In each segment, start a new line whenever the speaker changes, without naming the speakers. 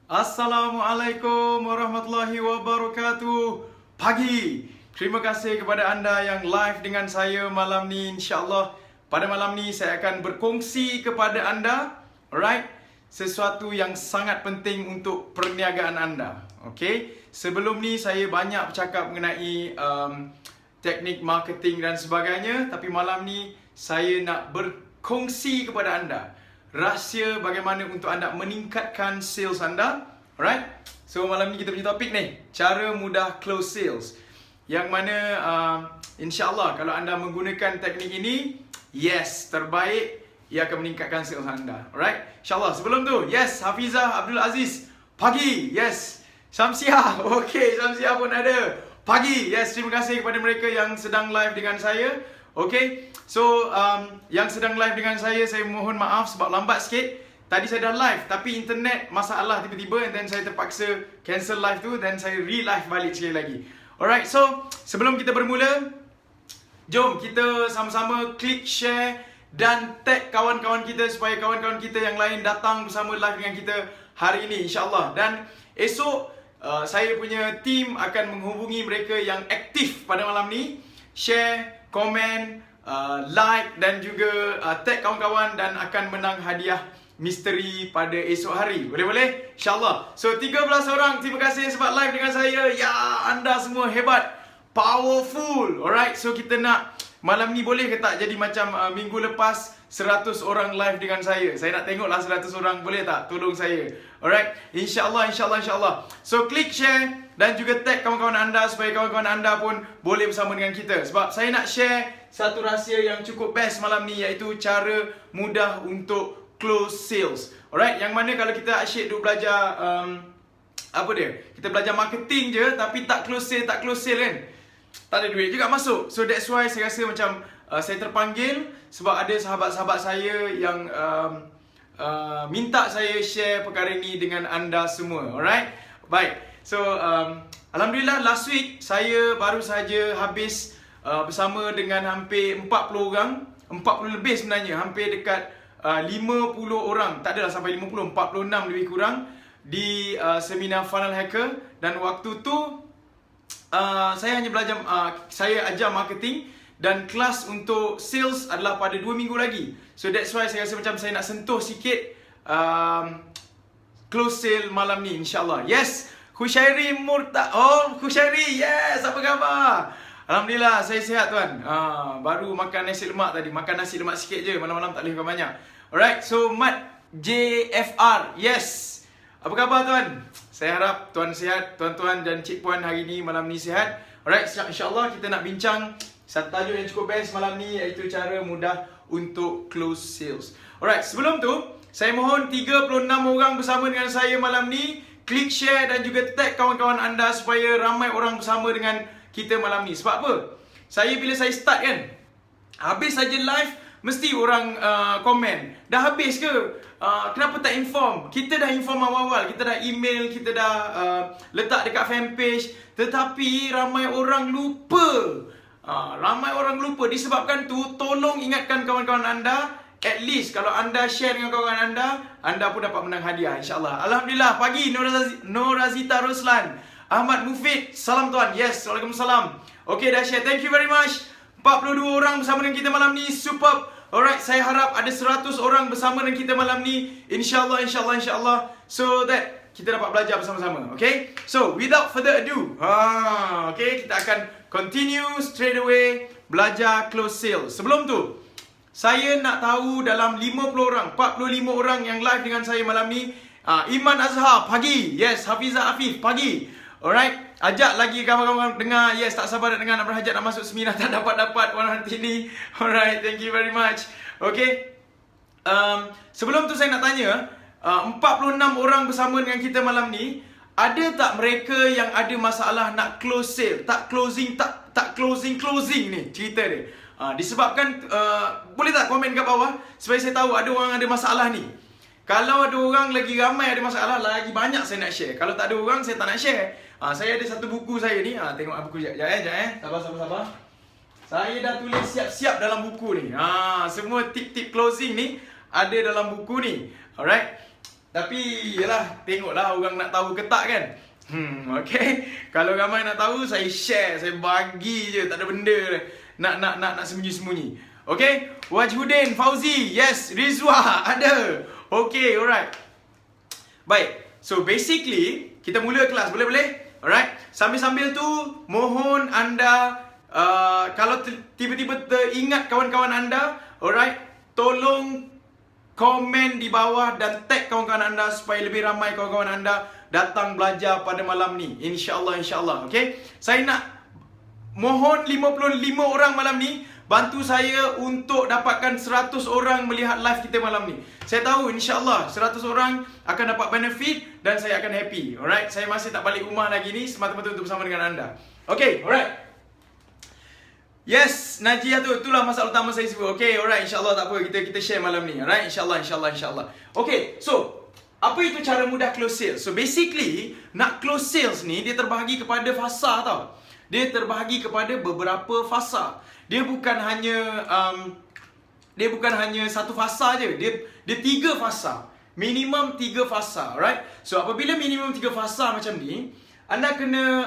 Assalamualaikum warahmatullahi wabarakatuh. Pagi. Terima kasih kepada anda yang live dengan saya malam ni. InsyaAllah pada malam ni saya akan berkongsi kepada anda, alright, sesuatu yang sangat penting untuk perniagaan anda. Okay. Sebelum ni saya banyak bercakap mengenai teknik marketing dan sebagainya, tapi malam ni saya nak berkongsi kepada anda rahsia bagaimana untuk anda meningkatkan sales anda. Alright. So malam ni kita punya topik ni, cara mudah close sales. Yang mana insyaAllah kalau anda menggunakan teknik ini, yes, terbaik, ia akan meningkatkan sales anda. Alright. InsyaAllah. Sebelum tu, yes, Hafizah Abdul Aziz, pagi. Yes. Syamsiah, okay, Syamsiah pun ada. Pagi. Yes, terima kasih kepada mereka yang sedang live dengan saya. Okay. So, yang sedang live dengan saya mohon maaf sebab lambat sikit. Tadi saya dah live, tapi internet masalah tiba-tiba, and then saya terpaksa cancel live tu, dan saya re-live balik sekali lagi. Alright, so sebelum kita bermula, jom kita sama-sama klik share dan tag kawan-kawan kita supaya kawan-kawan kita yang lain datang bersama live dengan kita hari ini, insyaAllah. Dan esok, saya punya team akan menghubungi mereka yang aktif pada malam ni, share, komen, like dan juga tag kawan-kawan, dan akan menang hadiah misteri pada esok hari. Boleh-boleh? InsyaAllah. So 13 orang, terima kasih sebab live dengan saya. Ya, anda semua hebat, powerful. Alright, so kita nak malam ni boleh ke tak jadi macam minggu lepas 100 orang live dengan saya. Saya nak tengoklah 100 orang, boleh tak? Tolong saya. Alright, insyaAllah, insyaAllah, insyaAllah. So klik share dan juga tag kawan-kawan anda supaya kawan-kawan anda pun boleh bersama dengan kita. Sebab saya nak share satu rahsia yang cukup best malam ni, iaitu cara mudah untuk close sales. Alright, yang mana kalau kita asyik duk belajar kita belajar marketing je tapi tak close sale kan, tak ada duit juga masuk. So that's why saya rasa macam saya terpanggil sebab ada sahabat-sahabat saya yang minta saya share perkara ini dengan anda semua. Alright, baik. So alhamdulillah last week saya baru saja habis bersama dengan hampir 40 orang, 40 lebih sebenarnya, hampir dekat 50 orang, tak adalah sampai 50, 46 lebih kurang, di seminar Funnel Hacker. Dan waktu tu saya hanya belajar, saya ajar marketing, dan kelas untuk sales adalah pada 2 minggu lagi. So that's why saya rasa macam saya nak sentuh sikit close sale malam ni, insyaAllah. Yes, Khushairi Khushairi, yes, apa khabar? Alhamdulillah, saya sihat tuan. Baru makan nasi lemak tadi. Makan nasi lemak sikit je, malam-malam tak boleh makan banyak. Alright, so Mat JFR, yes. Apa khabar tuan? Saya harap tuan sihat, tuan-tuan dan cik puan hari ni, malam ni sihat. Alright, insyaAllah kita nak bincang satu tajuk yang cukup best malam ni, iaitu cara mudah untuk close sales. Alright, sebelum tu, saya mohon 36 orang bersama dengan saya malam ni, klik share dan juga tag kawan-kawan anda supaya ramai orang bersama dengan kita malam ni. Sebab apa? Bila saya start kan, habis saja live, mesti orang komen, dah habis ke? Kenapa tak inform? Kita dah inform awal-awal, kita dah email, kita dah letak dekat fanpage, tetapi ramai orang lupa. Ramai orang lupa. Disebabkan tu, tolong ingatkan kawan-kawan anda. At least kalau anda share dengan kawan anda pun dapat menang hadiah, insyaAllah. Alhamdulillah, pagi Norazita Roslan, Ahmad Mufid, salam tuan. Yes, Waalaikumsalam. Okay, dah share, thank you very much. 42 orang bersama dengan kita malam ni, superb. Alright, saya harap ada 100 orang bersama dengan kita malam ni, InsyaAllah, InsyaAllah, InsyaAllah. So that kita dapat belajar bersama-sama. Okay, so without further ado, okay, kita akan continue straight away belajar close sales. Sebelum tu, saya nak tahu dalam 50 orang, 45 orang yang live dengan saya malam ni, Iman Azhar, pagi. Yes, Hafizah Afif, pagi. Alright, ajak lagi kawan-kawan dengar. Yes, tak sabar nak dengar, nak berhajat, nak masuk seminar, tak dapat-dapat malam ini. Alright, thank you very much. Okay, sebelum tu saya nak tanya, 46 orang bersama dengan kita malam ni, ada tak mereka yang ada masalah nak close sale, tak closing ni cerita dia? Disebabkan, boleh tak komen kat bawah supaya saya tahu ada orang ada masalah ni. Kalau ada orang lagi ramai ada masalah, lagi banyak saya nak share. Kalau tak ada orang, saya tak nak share. Saya ada satu buku saya ni. Tengok buku sekejap. Sabar. Saya dah tulis siap-siap dalam buku ni. Semua tip-tip closing ni ada dalam buku ni. Alright. Tapi yalah, tengoklah orang nak tahu ke tak kan. Okay. Kalau ramai nak tahu, saya share, saya bagi je, tak ada benda nak sembunyi-sembunyi. Okay. Wajhudin, Fauzi, yes. Rizwa, ada. Okay, alright. Baik. So basically, kita mula kelas, boleh-boleh? Alright. Sambil-sambil tu, mohon anda kalau tiba-tiba teringat kawan-kawan anda, alright, tolong komen di bawah dan tag kawan-kawan anda supaya lebih ramai kawan-kawan anda datang belajar pada malam ni. InsyaAllah, okay. Saya nak mohon 55 orang malam ni bantu saya untuk dapatkan 100 orang melihat live kita malam ni. Saya tahu insyaAllah 100 orang akan dapat benefit dan saya akan happy. Alright, saya masih tak balik rumah lagi ni semata-mata untuk bersama dengan anda. Okay, alright. Yes, Najiyah tu, itulah masalah utama saya sebut. Okay, alright, insyaAllah tak apa, kita share malam ni. Alright, insyaAllah. Okay, so apa itu cara mudah close sales? So basically, nak close sales ni dia terbahagi kepada fasa tau. Dia terbahagi kepada beberapa fasa. Dia bukan hanya satu fasa je. Dia 3 fasa. Minimum 3 fasa, right? So apabila minimum 3 fasa macam ni, anda kena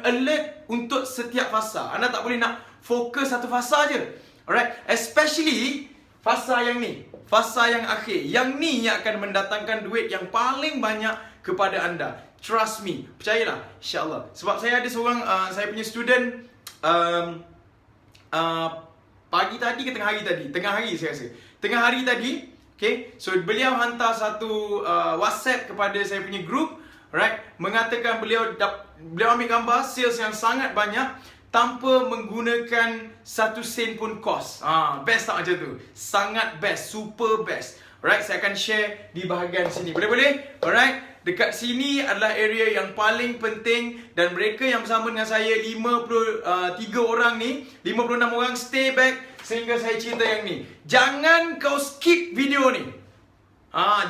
alert untuk setiap fasa. Anda tak boleh nak fokus satu fasa je. Alright, especially fasa yang ni, fasa yang akhir. Yang ni yang akan mendatangkan duit yang paling banyak kepada anda. Trust me, percayalah, insyaAllah. Sebab saya ada seorang, saya punya student pagi tadi ke tengah hari tadi? Tengah hari saya rasa. Tengah hari tadi, okay. So beliau hantar satu WhatsApp kepada saya punya group, right? Mengatakan beliau ambil gambar sales yang sangat banyak tanpa menggunakan 1 sen pun kos. Best tak macam tu? Sangat best, super best. Alright, saya akan share di bahagian sini. Boleh-boleh? Alright. Dekat sini adalah area yang paling penting dan mereka yang bersama dengan saya 53 orang ni, 56 orang stay back sehingga saya cerita yang ni. Jangan kau skip video ni.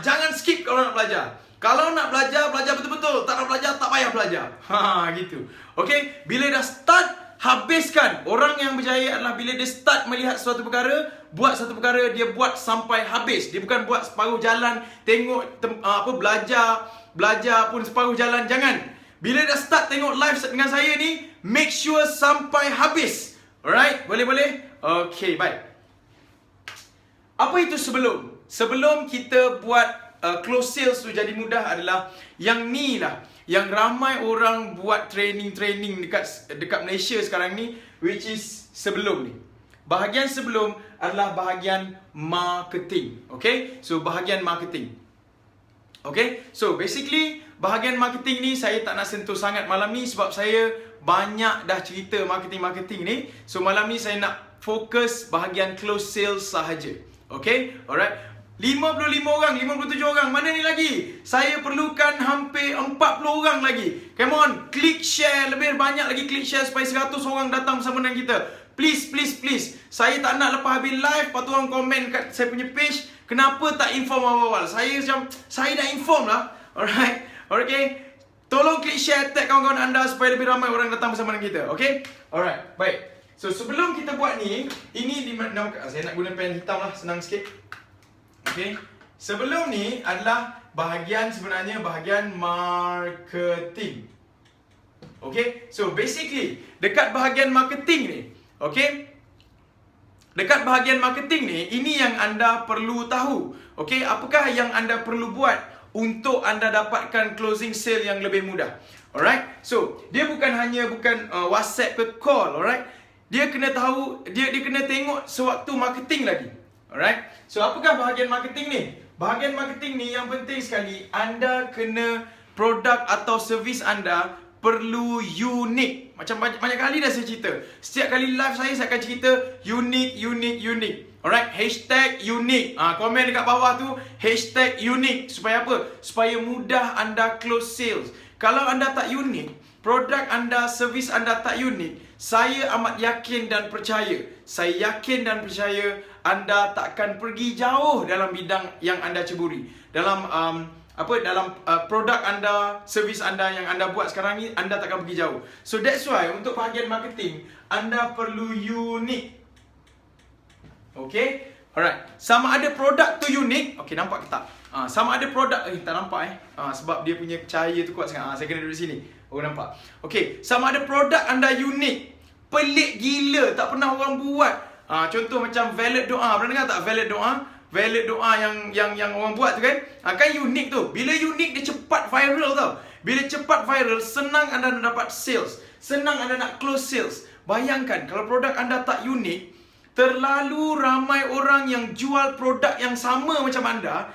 Jangan skip kalau nak belajar. Kalau nak belajar, belajar betul-betul. Tak nak belajar, tak payah belajar. Gitu. Okay, bila dah start, habiskan. Orang yang berjaya adalah bila dia start melihat suatu perkara, buat satu perkara, dia buat sampai habis. Dia bukan buat separuh jalan, tengok belajar pun separuh jalan. Jangan. Bila dah start tengok live dengan saya ni, make sure sampai habis. Alright, boleh-boleh? Okay, baik. Apa itu sebelum? Sebelum kita buat close sales tu jadi mudah adalah yang ni lah, yang ramai orang buat training dekat Malaysia sekarang ni, which is sebelum ni. Bahagian sebelum adalah bahagian marketing. Okay, so bahagian marketing. Okay, so basically bahagian marketing ni saya tak nak sentuh sangat malam ni sebab saya banyak dah cerita marketing ni. So malam ni saya nak fokus bahagian close sales sahaja. Okay, alright. 55 orang, 57 orang. Mana ni lagi? Saya perlukan hampir 40 orang lagi. Come on, klik share. Lebih banyak lagi klik share supaya 100 orang datang bersama dengan kita. Please. Saya tak nak lepas habis live, lepas tu orang komen kat saya punya page, kenapa tak inform awal-awal? Saya dah inform lah. Alright. Okay. Tolong klik share, tag kawan-kawan anda supaya lebih ramai orang datang bersama dengan kita. Okay. Alright. Baik. So sebelum kita buat ni, ini saya nak guna pen hitam lah, senang sikit. Okay. Sebelum ni adalah sebenarnya bahagian marketing. Okay. So basically dekat bahagian marketing ni, okay, dekat bahagian marketing ni, ini yang anda perlu tahu. Okay, apakah yang anda perlu buat untuk anda dapatkan closing sale yang lebih mudah. Alright. So dia bukan WhatsApp ke call. Alright. Dia kena tahu, dia kena tengok sewaktu marketing lagi. Alright. So apakah bahagian marketing ni? Bahagian marketing ni yang penting sekali, anda kena produk atau servis anda perlu unik. Macam banyak kali dah saya cerita. Setiap kali live saya akan cerita unik. Alright, hashtag unik. Komen dekat bawah tu hashtag unik. Supaya apa? Supaya mudah anda close sales. Kalau anda tak unik, produk anda, servis anda tak unik, saya amat yakin dan percaya. Saya yakin dan percaya anda takkan pergi jauh dalam bidang yang anda ceburi. Dalam produk anda, servis anda yang anda buat sekarang ni, anda takkan pergi jauh. So that's why untuk bahagian marketing, anda perlu unik. Okay? Alright. Sama ada produk tu unik. Okay, nampak ke tak? Sama ada produk, tak nampak sebab dia punya cahaya tu kuat sangat. Saya kena duduk sini. Oh, nampak. Okey, sama ada produk anda unik, pelik gila, tak pernah orang buat. Contoh macam valet doa. Pernah dengar tak valet doa? Valet doa yang orang buat tu kan? Kan unik tu. Bila unik dia cepat viral tau. Bila cepat viral, senang anda nak dapat sales. Senang anda nak close sales. Bayangkan kalau produk anda tak unik, terlalu ramai orang yang jual produk yang sama macam anda,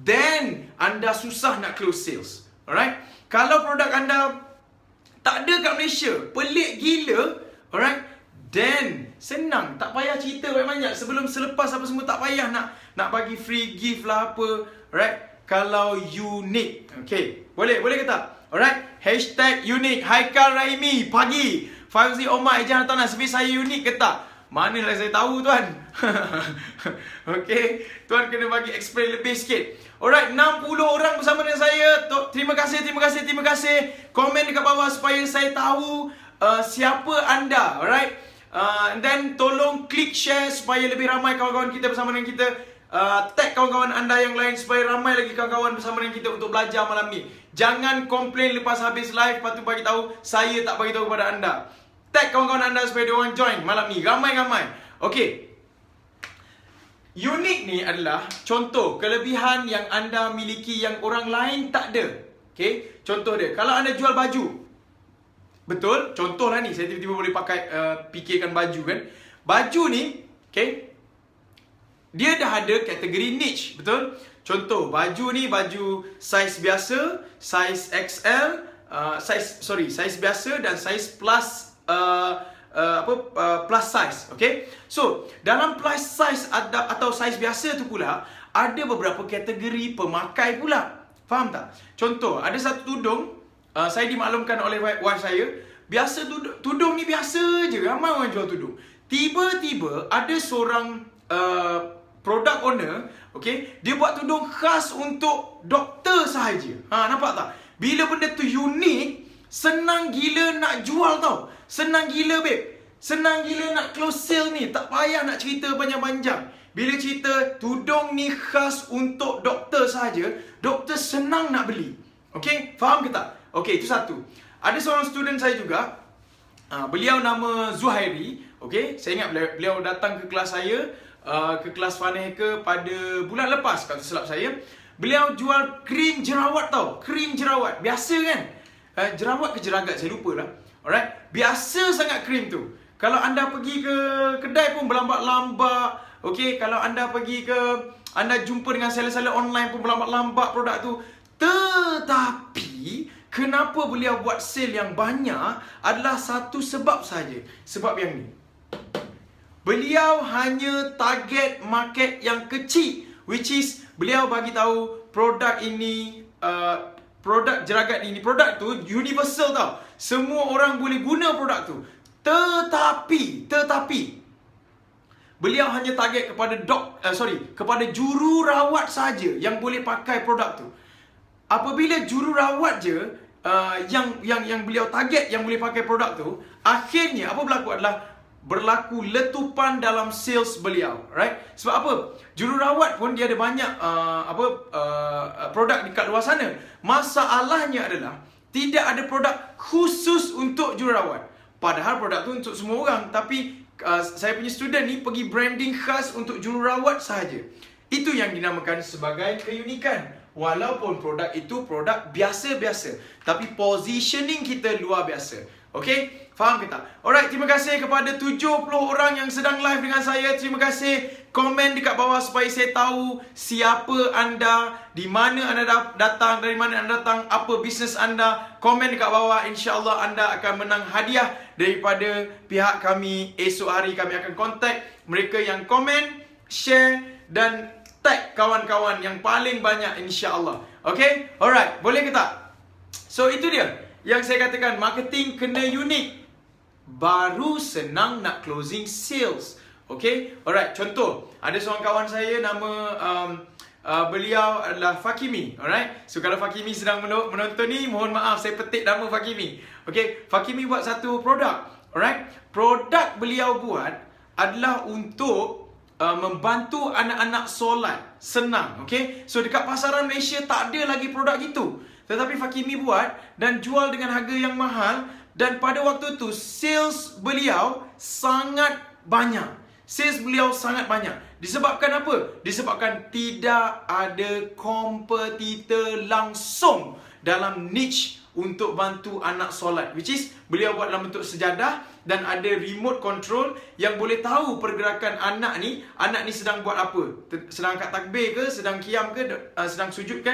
then anda susah nak close sales. Alright? Kalau produk anda tak ada kat Malaysia, pelik gila, alright, then senang, tak payah cerita banyak-banyak. Selepas apa semua tak payah nak bagi free gift lah apa, alright? Kalau unik, okay, boleh ke tak? Alright, hashtag unik, Haikal Raimi, pagi, Fauzi Omar, Ejan Atana, CV saya unik ke tak? Manalah saya tahu tuan. Okay, tuan kena bagi explain lebih sikit. Alright, 60 orang bersama dengan saya. Terima kasih. Komen dekat bawah supaya saya tahu siapa anda. Alright, and then tolong klik share supaya lebih ramai kawan-kawan kita bersama dengan kita. Tag kawan-kawan anda yang lain supaya ramai lagi kawan-kawan bersama dengan kita untuk belajar malam ni. Jangan komplain lepas habis live, lepas tu bagi tahu saya tak bagi tahu kepada anda. Tag kawan-kawan anda supaya dia orang join malam ni. Ramai-ramai. Okey. Unik ni adalah contoh kelebihan yang anda miliki yang orang lain tak ada. Okey. Contoh dia, kalau anda jual baju. Betul? Contohlah ni, saya tiba-tiba boleh pakai fikirkan baju kan. Baju ni, okey, dia dah ada kategori niche, betul? Contoh, baju ni baju saiz biasa, saiz XL, saiz biasa dan saiz plus plus size, okay? So, dalam plus size atau saiz biasa tu pula ada beberapa kategori pemakai pula. Faham tak? Contoh, ada satu tudung, saya dimaklumkan oleh wife saya, biasa tudung ni biasa je, ramai orang jual tudung. Tiba-tiba ada seorang product owner, okay, dia buat tudung khas untuk doktor sahaja. Nampak tak? Bila benda tu unik, senang gila nak jual tau. Senang gila babe. Senang gila nak close sale ni. Tak payah nak cerita panjang-panjang. Bila cerita tudung ni khas untuk doktor sahaja, doktor senang nak beli. Okay? Faham ke tak? Okay, itu satu. Ada seorang student saya juga. Beliau nama Zuhairi. Okay? Saya ingat beliau datang ke kelas saya, ke kelas Fun Hacker pada bulan lepas, kalau silap saya. Beliau jual krim jerawat tau. Krim jerawat. Biasa kan? Jerawat ke jeragat, saya lupa lah. Alright? Biasa sangat krim tu. Kalau anda pergi ke kedai pun berlambak-lambak. Okay? Kalau anda anda jumpa dengan seller-seller online pun berlambak-lambak produk tu. Tetapi kenapa beliau buat sale yang banyak adalah satu sebab saja. Sebab yang ni. Beliau hanya target market yang kecil, which is beliau bagi tahu produk ini, produk jeragat ini, produk tu universal tau. Semua orang boleh guna produk tu. Tetapi beliau hanya target kepada kepada jururawat saja yang boleh pakai produk tu. Apabila jururawat je yang beliau target yang boleh pakai produk tu, akhirnya apa berlaku adalah berlaku letupan dalam sales beliau, right? Sebab apa? Jururawat pun dia ada banyak produk dekat luar sana. Masalahnya adalah tidak ada produk khusus untuk jururawat. Padahal produk tu untuk semua orang, tapi saya punya student ni pergi branding khas untuk jururawat sahaja. Itu yang dinamakan sebagai keunikan. Walaupun produk itu produk biasa-biasa, tapi positioning kita luar biasa. Okay? Faham ke tak? Alright, terima kasih kepada 70 orang yang sedang live dengan saya. Terima kasih. Komen dekat bawah supaya saya tahu siapa anda, di mana anda datang, dari mana anda datang, apa bisnes anda. Komen dekat bawah. InsyaAllah anda akan menang hadiah daripada pihak kami. Esok hari kami akan kontak mereka yang komen, share dan tag kawan-kawan yang paling banyak, insyaAllah. Okay? Alright, boleh ke tak? So, itu dia yang saya katakan, marketing kena unik, baru senang nak closing sales. Okay? Alright, contoh, ada seorang kawan saya nama beliau adalah Fakimi. Alright? So kalau Fakimi sedang menonton ni, mohon maaf saya petik nama Fakimi. Okay? Fakimi buat satu produk. Alright? Produk beliau buat adalah untuk membantu anak-anak solat. Senang, okay? So dekat pasaran Malaysia tak ada lagi produk gitu. Tetapi Fakimi buat dan jual dengan harga yang mahal. Dan pada waktu tu sales beliau sangat banyak. Sales beliau sangat banyak. Disebabkan apa? Disebabkan tidak ada kompetitor langsung dalam niche untuk bantu anak solat. Which is beliau buat dalam bentuk sejadah dan ada remote control yang boleh tahu pergerakan anak ni. Anak ni sedang buat apa? Sedang angkat takbir ke? Sedang qiyam ke? Sedang sujud ke?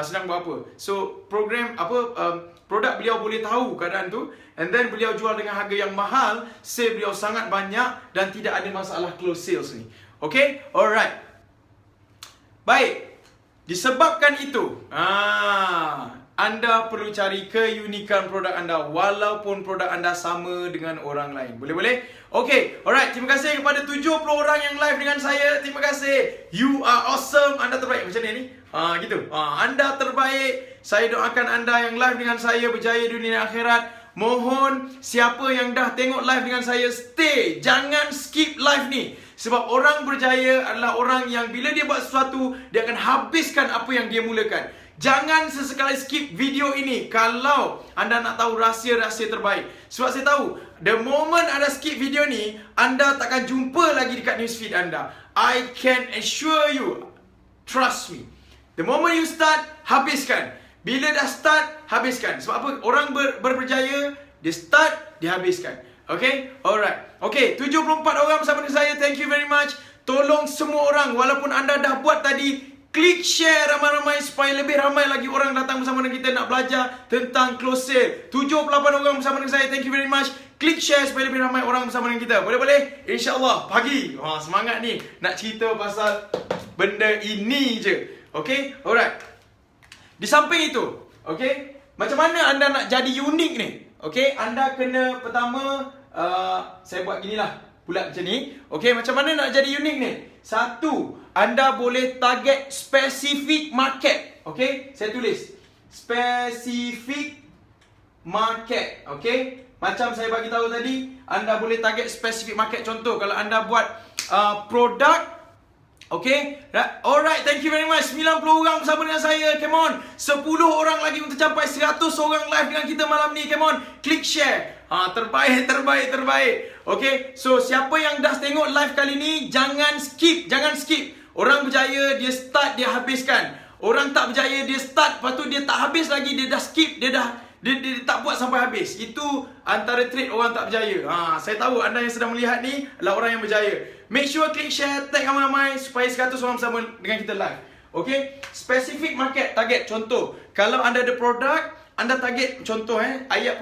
Sedang buat apa? So program produk beliau boleh tahu keadaan tu. And then beliau jual dengan harga yang mahal. Sale beliau sangat banyak dan tidak ada masalah close sales ni. Okay? Alright. Baik. Disebabkan itu, anda perlu cari keunikan produk anda walaupun produk anda sama dengan orang lain. Boleh-boleh? Okay, alright. Terima kasih kepada 70 orang yang live dengan saya. Terima kasih. You are awesome. Anda terbaik. Macam ni? Gitu. Anda terbaik. Saya doakan anda yang live dengan saya berjaya dunia dan akhirat. Mohon siapa yang dah tengok live dengan saya, stay. Jangan skip live ni. Sebab orang berjaya adalah orang yang bila dia buat sesuatu, dia akan habiskan apa yang dia mulakan. Jangan sesekali skip video ini kalau anda nak tahu rahsia-rahsia terbaik. Sebab saya tahu, the moment anda skip video ni, anda takkan jumpa lagi dekat newsfeed anda. I can assure you, trust me. The moment you start, habiskan. Bila dah start, habiskan. Sebab apa? Orang berjaya, dia start, dia habiskan. Okay? Alright. Okay, 74 orang bersama dengan saya. Thank you very much. Tolong semua orang, walaupun anda dah buat tadi, klik share ramai-ramai supaya lebih ramai lagi orang datang bersama dengan kita nak belajar tentang close sale. 78 orang bersama dengan saya. Thank you very much. Klik share supaya lebih ramai orang bersama dengan kita. Boleh-boleh? InsyaAllah pagi. Semangat ni nak cerita pasal benda ini je. Okay? Alright. Di samping itu, okay, macam mana anda nak jadi unik ni? Okay, anda kena pertama, saya buat gini lah, bulat macam ni. Okay, macam mana nak jadi unik ni? Satu, anda boleh target specific market. Okay, saya tulis specific market. Okay, macam saya bagi tahu tadi, anda boleh target specific market. Contoh, kalau anda buat produk, okay, alright, thank you very much. 90 orang bersama dengan saya, come on. 10 orang lagi untuk capai 100 orang live dengan kita malam ni, come on. Klik share. Terbaik. Okay, so siapa yang dah tengok live kali ni, jangan skip. Orang berjaya, dia start, dia habiskan. Orang tak berjaya, dia start, lepas tu dia tak habis lagi, dia dah skip, dia tak buat sampai habis. Itu antara trait orang tak berjaya. Saya tahu anda yang sedang melihat ni adalah orang yang berjaya. Make sure klik share, tag ramai-ramai supaya 100 orang bersama dengan kita live. Okay, specific market target. Contoh, kalau anda ada produk, anda target, contoh ayat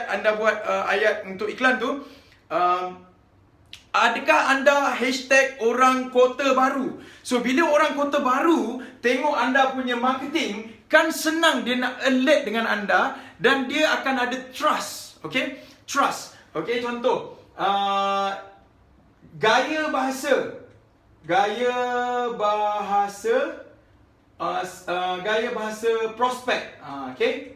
anda buat ayat untuk iklan tu, adakah anda hashtag orang kota baru? So bila orang kota baru tengok anda punya marketing, kan senang dia nak alert dengan anda dan dia akan ada trust. Okay, trust. Okay, contoh gaya bahasa prospek. Okay,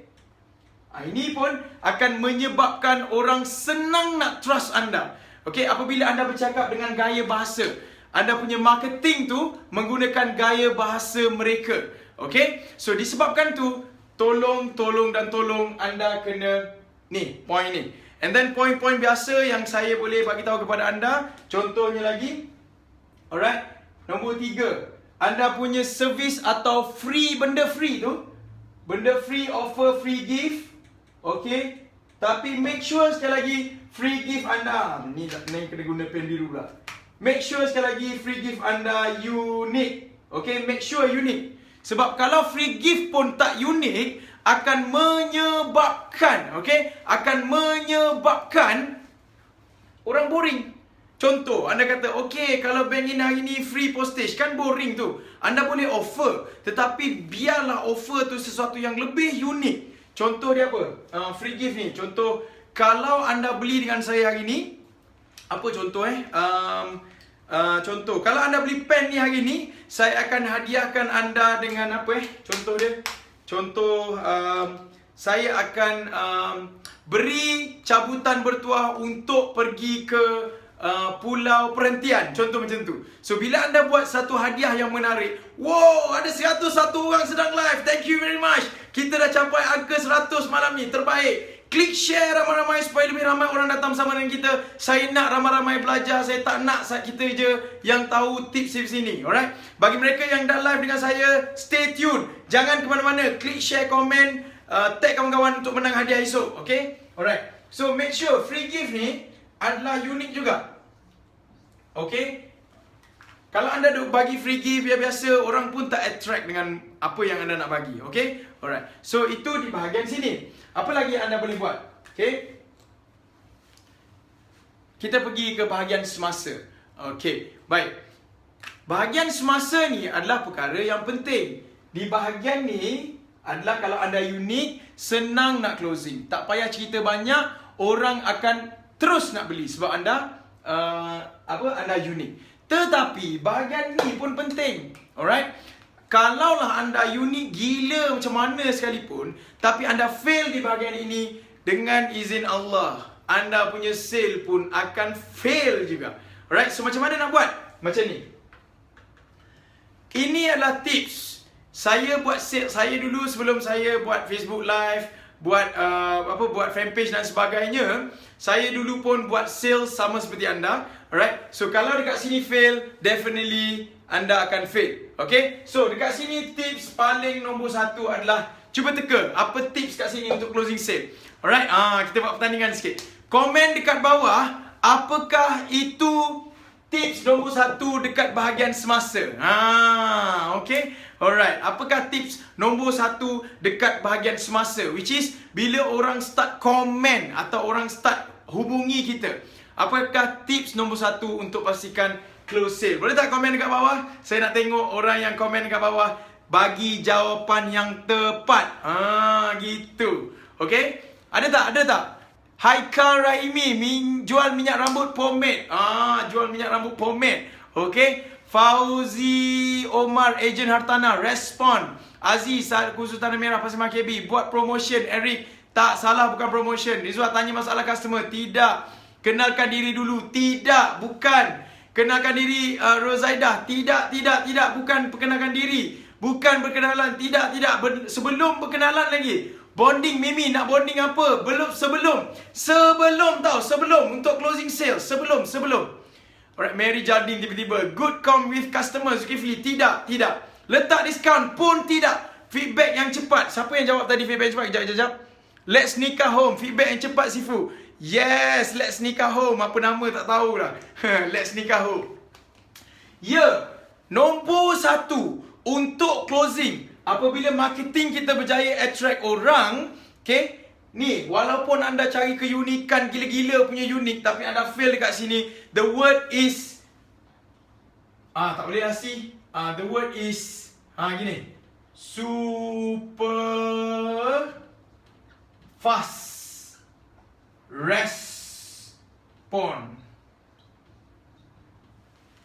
ini pun akan menyebabkan orang senang nak trust anda. Okay, apabila anda bercakap dengan gaya bahasa, anda punya marketing tu menggunakan gaya bahasa mereka. Okay, so disebabkan tu, tolong anda kena ni, point ni. And then point-point biasa yang saya boleh bagi tahu kepada anda, contohnya lagi. Alright, nombor 3, anda punya service atau free, benda free tu, benda free, offer free gift. Okay, tapi make sure sekali lagi free gift anda, ni kena guna pen biru pula. Make sure sekali lagi free gift anda unik. Okay, make sure unik. Sebab kalau free gift pun tak unik, akan menyebabkan, orang boring. Contoh, anda kata, okay, kalau bank ini hari ni free postage, kan boring tu. Anda boleh offer, tetapi biarlah offer tu sesuatu yang lebih unik. Contoh dia apa? Free gift ni. Contoh, kalau anda beli dengan saya hari ni, apa contoh contoh, kalau anda beli pen ni hari ni, saya akan hadiahkan anda dengan apa contoh dia? Contoh, saya akan beri cabutan bertuah untuk pergi ke pulau perhentian. Contoh macam tu. So bila anda buat satu hadiah yang menarik, wow, ada 101 orang sedang live, thank you very much. Kita dah capai angka 100 malam ni, terbaik. Klik share ramai-ramai supaya lebih ramai orang datang sama dengan kita. Saya nak ramai-ramai belajar. Saya tak nak kita je yang tahu tips-tips ini. Alright? Bagi mereka yang dah live dengan saya, stay tune. Jangan ke mana-mana. Klik share, komen, tag kawan-kawan untuk menang hadiah esok. Okay? Alright. So make sure free gift ni adalah unik juga. Okay? Kalau anda bagi free gift biasa, orang pun tak attract dengan apa yang anda nak bagi. Okay? Alright. So itu di bahagian sini. Apa lagi anda boleh buat? Okay? Kita pergi ke bahagian semasa. Okay. Baik. Bahagian semasa ni adalah perkara yang penting. Di bahagian ni adalah kalau anda unik, senang nak closing. Tak payah cerita banyak, orang akan terus nak beli sebab anda anda unik. Tetapi bahagian ni pun penting. Alright? Kalaulah anda unik gila macam mana sekalipun, tapi anda fail di bahagian ini, dengan izin Allah, anda punya sale pun akan fail juga. Alright? So macam mana nak buat? Macam ni. Ini adalah tips. Saya buat sale saya dulu sebelum saya buat Facebook Live, buat buat fanpage dan sebagainya. Saya dulu pun buat sales sama seperti anda. Alright? So kalau dekat sini fail, definitely anda akan fail. Okay? So dekat sini tips paling nombor 1 adalah cuba teka apa tips kat sini untuk closing sale. Alright? Kita buat pertandingan sikit. Komen dekat bawah, apakah itu tips nombor 1 dekat bahagian semasa. Okay? Alright. Apakah tips nombor 1 dekat bahagian semasa? Which is bila orang start komen atau orang start hubungi kita. Apakah tips nombor 1 untuk pastikan close sale? Boleh tak komen dekat bawah? Saya nak tengok orang yang komen dekat bawah bagi jawapan yang tepat. Gitu. Okay? Ada tak? Ada tak? Haikal Raimi jual minyak rambut pomade. Jual minyak rambut pomade. Okay? Fauzi Omar, ejen hartanah, respon. Aziz, khusus Tanah Merah, Pasir Makebi, buat promotion. Eric, tak salah, bukan promotion. Rizwan tanya masalah customer. Tidak. Kenalkan diri dulu. Tidak, bukan. Kenalkan diri Rozaidah. Tidak, bukan perkenalkan diri. Bukan berkenalan. Tidak. Sebelum berkenalan lagi. Bonding, Mimi, nak bonding apa? Sebelum untuk closing sales. Sebelum. Alright, Mary Jardine tiba-tiba. Good com with customers, Zulkifli. Tidak. Letak diskaun pun tidak. Feedback yang cepat. Siapa yang jawab tadi feedback cepat? Kejap. Let's nikah home. Feedback yang cepat, Sifu. Yes, let's nikah home. Apa nama tak tahu dah. Let's nikah home. Nombor 1 untuk closing. Apabila marketing kita berjaya attract orang, okay, ni walaupun anda cari keunikan gila-gila punya unik, tapi anda fail dekat sini. The word is tak boleh nasi. The word is gini. Super fast respond.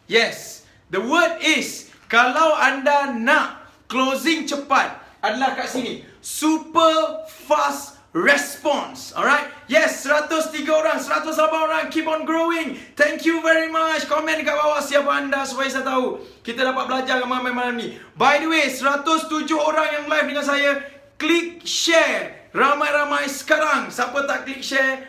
Yes, the word is, kalau anda nak closing cepat, adalah kat sini. Super fast response. Alright? Yes, 103 orang, 108 orang. Keep on growing. Thank you very much. Komen kat bawah siapa anda supaya saya tahu. Kita dapat belajar ramai malam ni. By the way, 107 orang yang live dengan saya. Klik share. Ramai-ramai sekarang. Siapa tak klik share,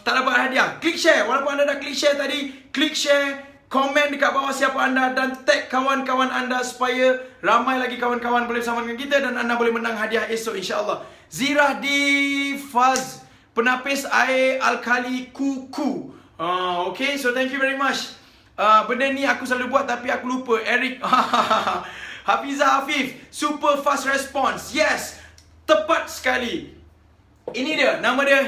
tak dapat hadiah. Klik share. Walaupun anda dah klik share tadi, klik share. Komen dekat bawah siapa anda dan tag kawan-kawan anda supaya ramai lagi kawan-kawan boleh bersama dengan kita dan anda boleh menang hadiah esok insya-Allah. Zirah di Faz, penapis air alkali kuku. Okay, so thank you very much. Benda ni aku selalu buat tapi aku lupa. Eric. Hafizah Hafif, super fast response. Yes, tepat sekali. Ini dia, nama dia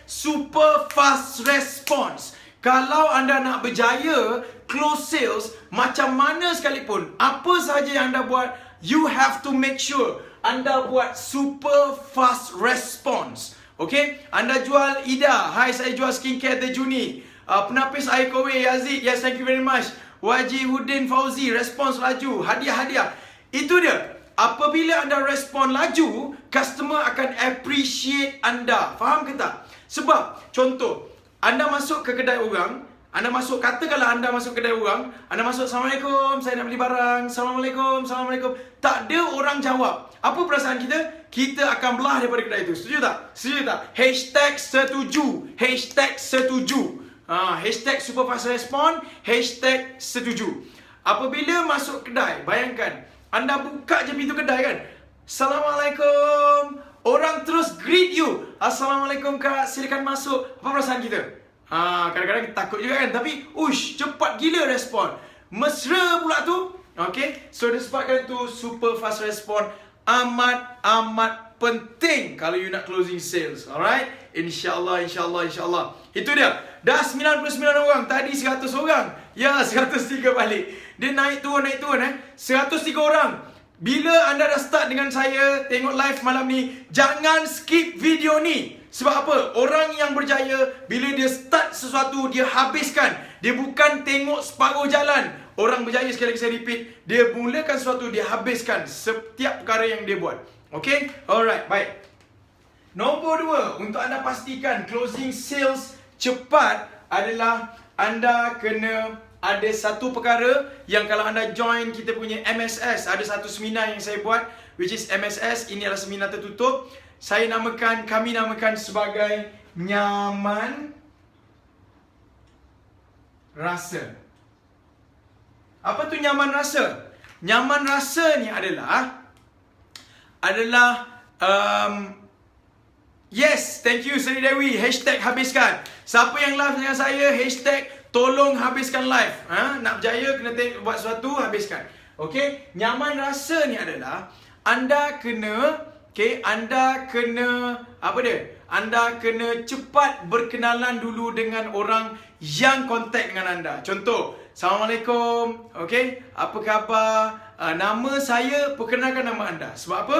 #super fast response. Kalau anda nak berjaya close sales, macam mana sekalipun, apa sahaja yang anda buat, you have to make sure anda buat super fast response. Okay? Anda jual Ida. Hai, saya jual skincare The Juni. Penapis air kowe Yazid. Yes, thank you very much. Wajihudin Fauzi, respons laju. Hadiah. Itu dia. Apabila anda respon laju, customer akan appreciate anda. Faham ke tak? Sebab, contoh, anda masuk ke kedai orang, Anda masuk, katakanlah anda masuk kedai orang, anda masuk, Assalamualaikum, saya nak beli barang, Assalamualaikum, Assalamualaikum. Tak ada orang jawab. Apa perasaan kita? Kita akan belah daripada kedai itu. Setuju tak? Setuju tak? Hashtag setuju. Hashtag setuju. Hashtag super fast respon. Hashtag setuju. Apabila masuk kedai, bayangkan, anda buka je pintu kedai kan, Assalamualaikum. Orang terus greet you. Assalamualaikum kak, silakan masuk. Apa perasaan kita? Kadang-kadang kita takut juga kan. Tapi cepat gila respon. Mesra pula tu. Okay, so disebabkan tu super fast respon amat penting kalau you nak closing sales. Alright, InsyaAllah. Itu dia. Dah 99 orang. Tadi 100 orang. Ya, 103 balik. Dia naik turun 103 orang. Bila anda dah start dengan saya tengok live malam ni, jangan skip video ni. Sebab apa? Orang yang berjaya, bila dia start sesuatu, dia habiskan. Dia bukan tengok separuh jalan. Orang berjaya, sekali lagi saya repeat, dia mulakan sesuatu, dia habiskan setiap perkara yang dia buat. Okay? Alright, baik. Nombor 2, untuk anda pastikan closing sales cepat adalah anda kena ada satu perkara yang kalau anda join kita punya MSS, ada satu seminar yang saya buat, which is MSS. Ini adalah seminar tertutup. Kami namakan sebagai nyaman rasa. Apa tu nyaman rasa? Nyaman rasa ni adalah yes, thank you Seri Dewi. Hashtag habiskan. Siapa yang live dengan saya, hashtag tolong habiskan live. Nak berjaya kena buat sesuatu, habiskan. Okay, nyaman rasa ni adalah anda kena Anda kena cepat berkenalan dulu dengan orang yang kontak dengan anda. Contoh, Assalamualaikum, okay, apa khabar? Nama saya, perkenalkan nama anda. Sebab apa?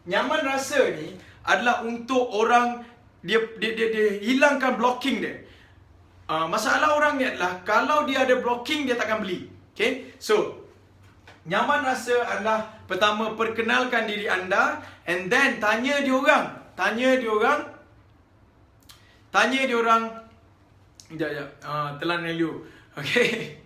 Nyaman rasa ni adalah untuk orang dia hilangkan blocking dia. Masalah orang ni adalah kalau dia ada blocking, dia takkan beli. Okay, so nyaman rasa adalah pertama, perkenalkan diri anda, and then tanya dia orang. Telan Helio. Okay.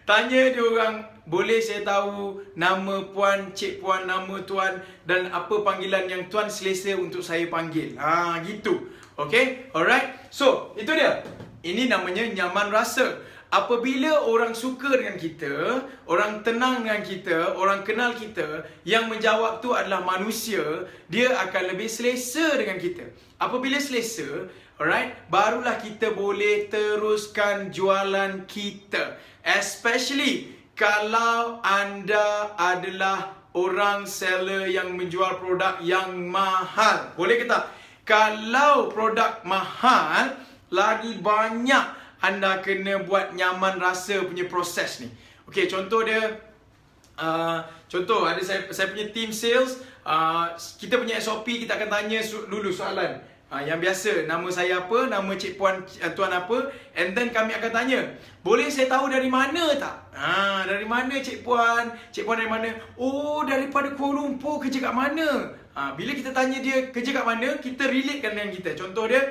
Tanya dia orang, boleh saya tahu nama puan, cik puan, nama tuan dan apa panggilan yang tuan selesa untuk saya panggil. Gitu. Okay, alright. So, itu dia. Ini namanya nyaman rasa. Apabila orang suka dengan kita, orang tenang dengan kita, orang kenal kita, yang menjawab tu adalah manusia, dia akan lebih selesa dengan kita. Apabila selesa, alright, barulah kita boleh teruskan jualan kita. Especially kalau anda adalah orang seller yang menjual produk yang mahal. Boleh ke tak? Kalau produk mahal, lagi banyak anda kena buat nyaman rasa punya proses ni. Okay, contoh dia, ada saya punya team sales, kita punya SOP, kita akan tanya dulu soalan. Yang biasa, nama saya apa, nama cik puan, tuan apa, and then kami akan tanya, boleh saya tahu dari mana tak? Dari mana cik puan dari mana? Oh, daripada Kuala Lumpur, kerja kat mana? Bila kita tanya dia kerja kat mana, kita relatekan dengan kita. Contoh dia,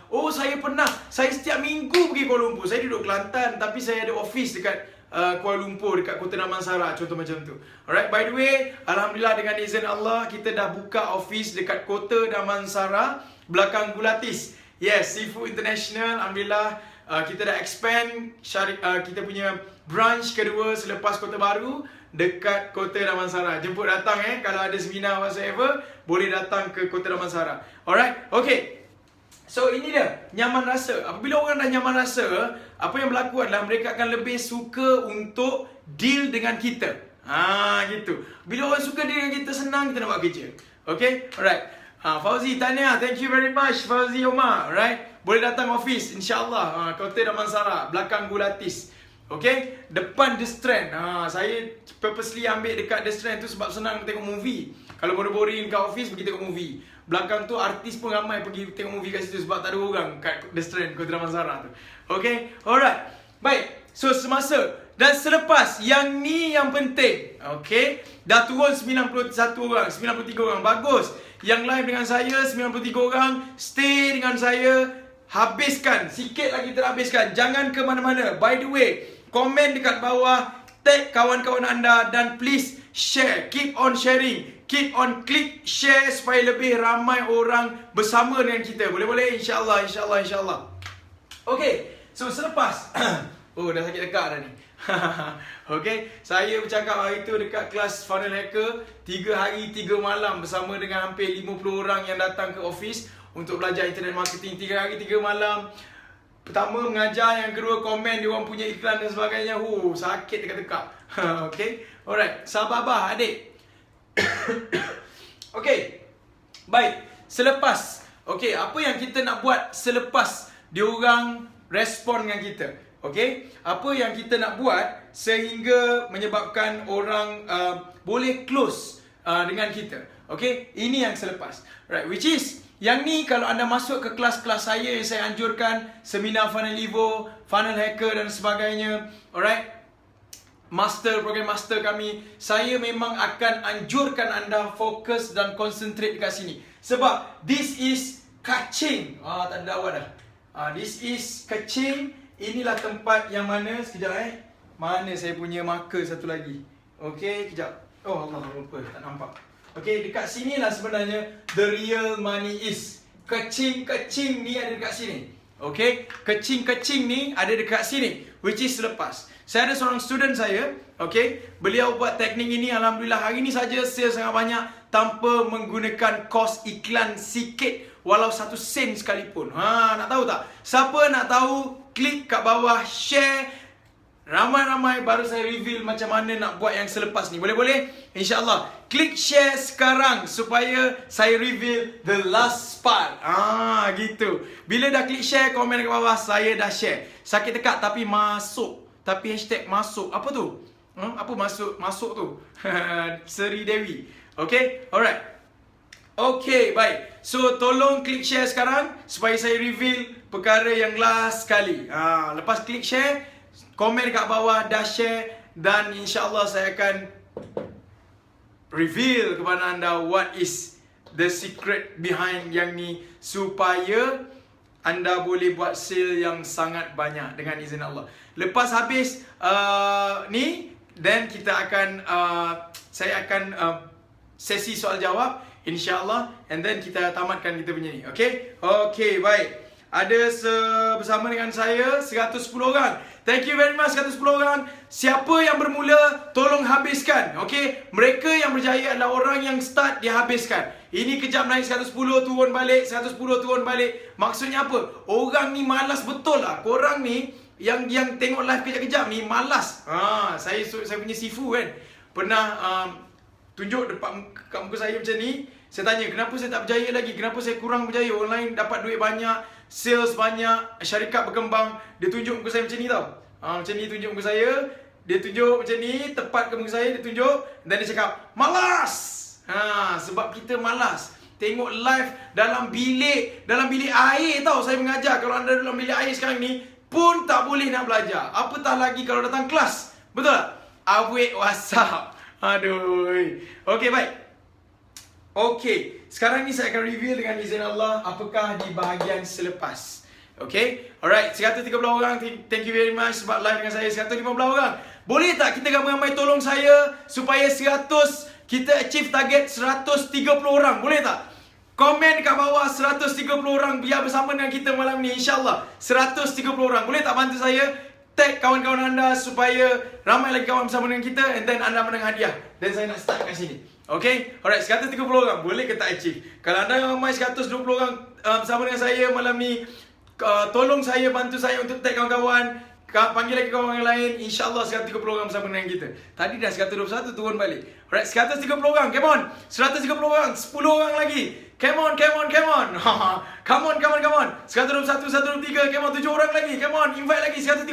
oh saya setiap minggu pergi Kuala Lumpur. Saya duduk Kelantan tapi saya ada office dekat Kuala Lumpur, dekat Kota Damansara. Contoh macam tu. Alright, by the way, Alhamdulillah dengan izin Allah, kita dah buka office dekat Kota Damansara, belakang Gulatis. Yes, Seafood International. Alhamdulillah, kita dah expand kita punya branch kedua selepas Kota Baru dekat Kota Damansara. Jemput datang kalau ada seminar whatsoever, boleh datang ke Kota Damansara. Alright, okay. So ini dia, nyaman rasa. Apabila orang dah nyaman rasa, apa yang berlaku adalah mereka akan lebih suka untuk deal dengan kita. Gitu. Bila orang suka deal dengan kita, senang kita nak buat kerja. Okay, alright. Fauzi, tahniah. Thank you very much, Fauzi Omar. Alright, boleh datang office, insyaAllah. Kota Damansara, belakang Gulatis. Okay, depan The Strand. Saya purposely ambil dekat The Strand tu sebab senang tengok movie. Kalau boring kat office, pergi tengok movie. Belakang tu artis pun ramai pergi tengok movie kat situ sebab tak ada orang kat The Strand, Kota Damansara tu. Okay, alright. Baik, so semasa dan selepas, yang ni yang penting. Okay, dah turun 91 orang, 93 orang, bagus. Yang live dengan saya 93 orang, stay dengan saya. habiskan. Sikit lagi kita habiskan. Jangan ke mana-mana. By the way, komen dekat bawah, tag kawan-kawan anda, dan please share. Keep on sharing. Keep on klik share supaya lebih ramai orang bersama dengan kita. Boleh-boleh? InsyaAllah, insyaAllah, insyaAllah. Okay, so selepas oh, dah sakit dekat dah ni. Okay, saya bercakap hari tu dekat kelas Funnel Hacker 3 hari 3 malam bersama dengan hampir 50 orang yang datang ke office untuk belajar internet marketing. 3 hari 3 malam. Pertama mengajar, yang kedua komen dia orang punya iklan dan sebagainya. Sakit dekat-dekat. Okay, alright, sabar bah adik. Okay, baik. Selepas, okay, apa yang kita nak buat selepas diorang respon dengan kita? Okay, apa yang kita nak buat sehingga menyebabkan orang boleh close dengan kita? Okay, ini yang selepas. Right, which is yang ni kalau anda masuk ke kelas-kelas saya yang saya anjurkan, seminar Funnel Evo, Funnel Hacker dan sebagainya, alright, program master kami, saya memang akan anjurkan anda fokus dan concentrate dekat sini. Sebab this is kacing. Tak ada awak dah. This is kacing. Inilah tempat yang mana, sekejap mana saya punya marker satu lagi. Okay, kejap. Oh Allah, lupa, tak nampak. Okay, dekat sini lah sebenarnya the real money is. Kecing-kecing ni ada dekat sini. Okay, kecing-kecing ni ada dekat sini, which is selepas. Saya ada seorang student saya, okay, beliau buat teknik ini, alhamdulillah hari ni saja sales sangat banyak tanpa menggunakan kos iklan sikit, walau 1 sen sekalipun. Nak tahu tak? Siapa nak tahu, klik kat bawah, share. Ramai-ramai baru saya reveal macam mana nak buat yang selepas ni. Boleh-boleh? InsyaAllah. Klik share sekarang supaya saya reveal the last part. Gitu. Bila dah klik share, komen kat bawah, saya dah share. Sakit dekat tapi masuk. Tapi hashtag masuk. Apa tu? Apa masuk? Masuk tu. Seri Dewi. Okay? Alright. Okay, baik. So, tolong klik share sekarang supaya saya reveal perkara yang last sekali. Lepas klik share, komen kat bawah, dah share, dan insyaAllah saya akan reveal kepada anda what is the secret behind yang ni supaya anda boleh buat sale yang sangat banyak dengan izin Allah. Lepas habis ni, then kita akan saya akan sesi soal jawab InsyaAllah. And then kita tamatkan kita punya ni. Okay? Okay, baik. Ada bersama dengan saya 110 orang. Thank you very much 110 orang. Siapa yang bermula, tolong habiskan. Okay? Mereka yang berjaya adalah orang yang start, dia habiskan. Ini kejap naik 110, turun balik, 110, turun balik. Maksudnya apa? Orang ni malas betul lah. Korang ni yang tengok live kejap-kejap ni malas. Saya punya sifu kan pernah tunjuk depan kat muka saya macam ni. Saya tanya, kenapa saya tak berjaya lagi? Kenapa saya kurang berjaya? Orang lain dapat duit banyak, sales banyak, syarikat berkembang. Dia tunjuk muka saya macam ni tau. Macam ni tunjuk muka saya. Dia tunjuk macam ni, tepat ke muka saya, dia tunjuk. Dan dia cakap, malas! Sebab kita malas. Tengok live dalam bilik air tau saya mengajar. Kalau anda dalam bilik air sekarang ni pun tak boleh nak belajar. Apatah lagi kalau datang kelas. Betul tak? Awek WhatsApp. Aduh. Okey, baik. Okey, sekarang ni saya akan reveal dengan izin Allah apakah di bahagian selepas. Okey, alright, 130 orang, thank you very much sebab live dengan saya. 150 orang. Boleh tak kita ramai-ramai tolong saya supaya 100, kita achieve target 130 orang. Boleh tak? Komen kat bawah 130 orang biar bersama dengan kita malam ni insyaAllah. 130 orang. Boleh tak bantu saya? Tag kawan-kawan anda supaya ramai lagi kawan bersama dengan kita, and then anda menang hadiah. Dan saya nak start kat sini. Okay, alright, 130 orang. Boleh ke tak achieve? Kalau anda ramai 120 orang bersama dengan saya malam ni, tolong saya, bantu saya untuk tag kawan-kawan, panggil lagi kawan yang lain. InsyaAllah 130 orang bersama dengan kita. Tadi dah 121, turun balik. Alright, 130 orang, come on. 130 orang, 10 orang lagi. Come on, come on, come on. Come on, come on, come on. 121, 123, come on, 7 orang lagi. Come on, invite lagi 130.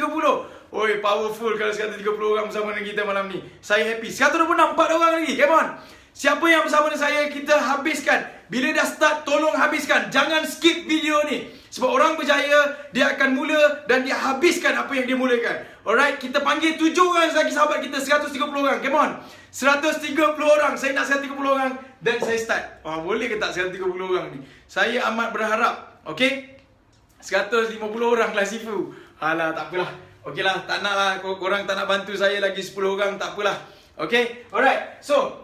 Oi, powerful kalau 130 orang bersama dengan kita malam ni. Saya happy. 126, 4 orang lagi. Come on. Siapa yang bersama dengan saya, kita habiskan. Bila dah start, tolong habiskan. Jangan skip video ni. Sebab orang berjaya, dia akan mula dan dia habiskan apa yang dia mulakan. Alright, kita panggil 7 orang lagi sahabat kita, 130 orang. Come on. 130 orang. Saya nak 130 orang dan saya start. Boleh ke tak 130 orang ni? Saya amat berharap. Okay? 150 orang lah Sifu. Alah, tak apalah. Okeylah, tak nak lah. Korang tak nak bantu saya lagi 10 orang, tak apalah. Okay, alright. So,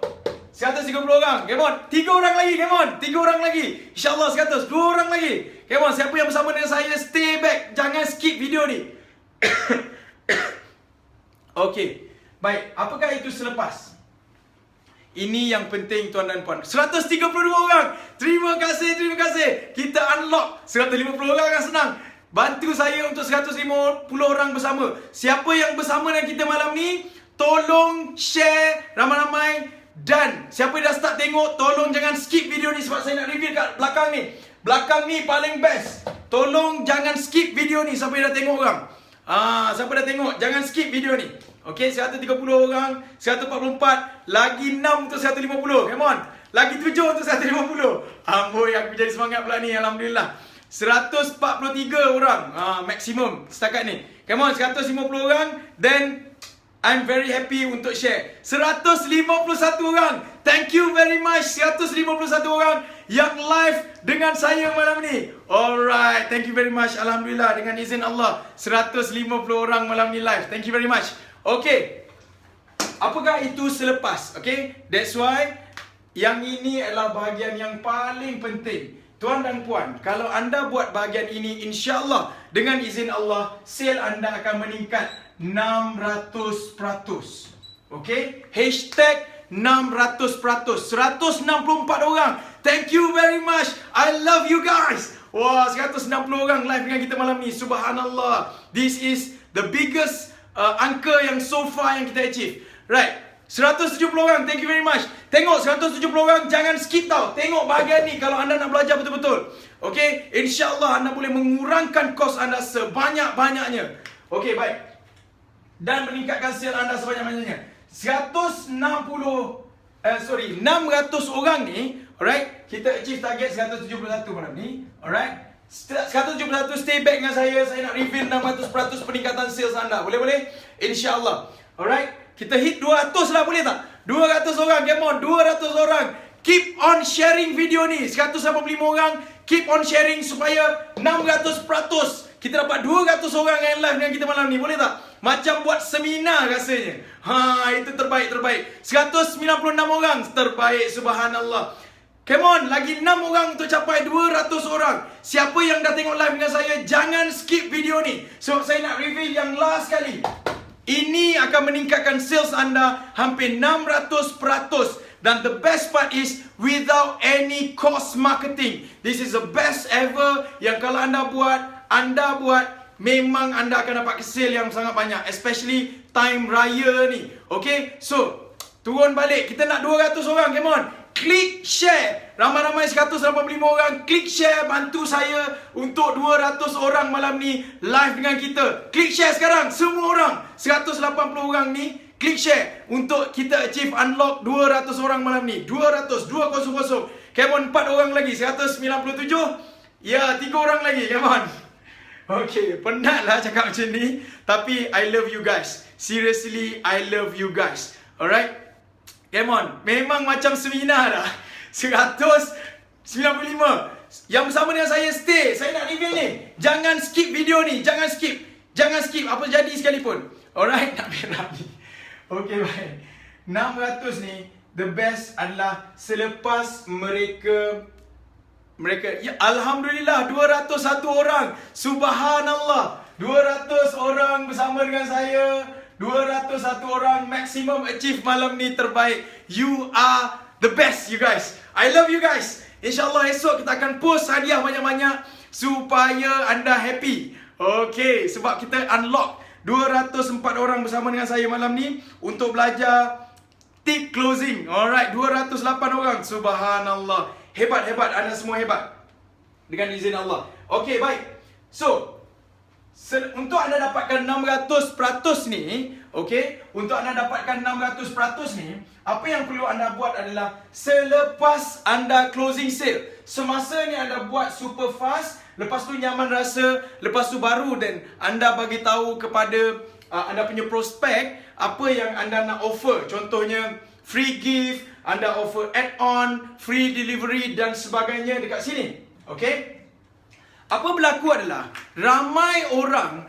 130 orang. Come on. 3 orang lagi. Come on. 3 orang lagi. InsyaAllah 100. 2 orang lagi. Come on. Siapa yang bersama dengan saya, stay back. Jangan skip video ni. Okay. Baik. Apakah itu selepas? Ini yang penting tuan dan puan. 132 orang. Terima kasih. Terima kasih. Kita unlock 150 orang yang senang. Bantu saya untuk 150 orang bersama. Siapa yang bersama dengan kita malam ni, tolong share ramai-ramai. Dan siapa yang dah start tengok, tolong jangan skip video ni sebab saya nak review kat belakang ni. Belakang ni paling best. Tolong jangan skip video ni. Siapa yang dah tengok orang? Siapa dah tengok, jangan skip video ni. Okay, 130 orang, 144, lagi 6 untuk 150. Come on. Lagi 7 untuk 150. Amboi, aku jadi semangat pula ni. Alhamdulillah. 143 orang maksimum setakat ni. Come on, 150 orang. Then I'm very happy untuk share. 151 orang. Thank you very much. 151 orang yang live dengan saya malam ni. Alright, thank you very much. Alhamdulillah, dengan izin Allah, 150 orang malam ni live. Thank you very much. Okay, apakah itu selepas? Okay, that's why yang ini adalah bahagian yang paling penting. Tuan dan puan, kalau anda buat bahagian ini, insyaAllah dengan izin Allah, sale anda akan meningkat 600%. Okay? Hashtag 600%. 164 orang. Thank you very much. I love you guys. Wah, 160 orang live dengan kita malam ni. Subhanallah. This is the biggest angka yang so far yang kita achieve. Right. 170 orang, thank you very much. Tengok 170 orang, jangan skip tau. Tengok bahagian ni kalau anda nak belajar betul-betul. Okay, InsyaAllah anda boleh mengurangkan kos anda sebanyak-banyaknya. Okay, baik. Dan meningkatkan sale anda sebanyak-banyaknya. 600 orang ni, alright, kita achieve target 171 malam ni. Alright, 171, stay back dengan saya nak reveal 600% peningkatan sales anda. Boleh-boleh? InsyaAllah. Alright, kita hit 200 lah, boleh tak? 200 orang, come on, 200 orang. Keep on sharing video ni. 185 orang, keep on sharing supaya 600%. Kita dapat 200 orang yang live dengan kita malam ni, boleh tak? Macam buat seminar rasanya. Itu terbaik. 196 orang, terbaik, subhanallah. Come on, lagi 6 orang untuk capai 200 orang. Siapa yang dah tengok live dengan saya, jangan skip video ni. Sebab saya nak reveal yang last kali. Ini akan meningkatkan sales anda hampir 600%. Dan the best part is without any cost marketing. This is the best ever yang kalau anda buat, memang anda akan dapat sale yang sangat banyak. Especially time raya ni. Okay, so turun balik. Kita nak 200 orang, come on. Klik share. Ramai-ramai 185 orang. Klik share, bantu saya untuk 200 orang malam ni live dengan kita. Klik share sekarang, semua orang. 180 orang ni, klik share untuk kita achieve unlock 200 orang malam ni. 200. Come on, 4 orang lagi. 197. Ya, 3 orang lagi, come on. Okay, penat lah cakap macam ni. Tapi I love you guys. Seriously, I love you guys. Alright? Come on, memang macam seminar dah. 195. Yang bersama dengan saya, stay. Saya nak reveal ni. Jangan skip video ni. Jangan skip. Apa jadi sekalipun. Alright, nak merah ni. Okay, baik. 600 ni, the best adalah selepas mereka ya, Alhamdulillah, 201 orang. Subhanallah. 200 orang bersama dengan saya. 201 orang maximum achieve malam ni, terbaik. You are the best, you guys. I love you guys. InsyaAllah esok kita akan post hadiah banyak-banyak supaya anda happy. Okay, sebab kita unlock 204 orang bersama dengan saya malam ni untuk belajar tip closing. Alright, 208 orang. Subhanallah. Hebat, anda semua hebat. Dengan izin Allah. Okay, baik. So, untuk anda dapatkan 600% ni, okay, untuk anda dapatkan 600% ni, apa yang perlu anda buat adalah selepas anda closing sale, semasa ni anda buat super fast, lepas tu nyaman rasa, lepas tu baru dan anda bagi tahu kepada anda punya prospek apa yang anda nak offer. Contohnya free gift, anda offer add-on, free delivery dan sebagainya dekat sini. Okay? Apa berlaku adalah ramai orang,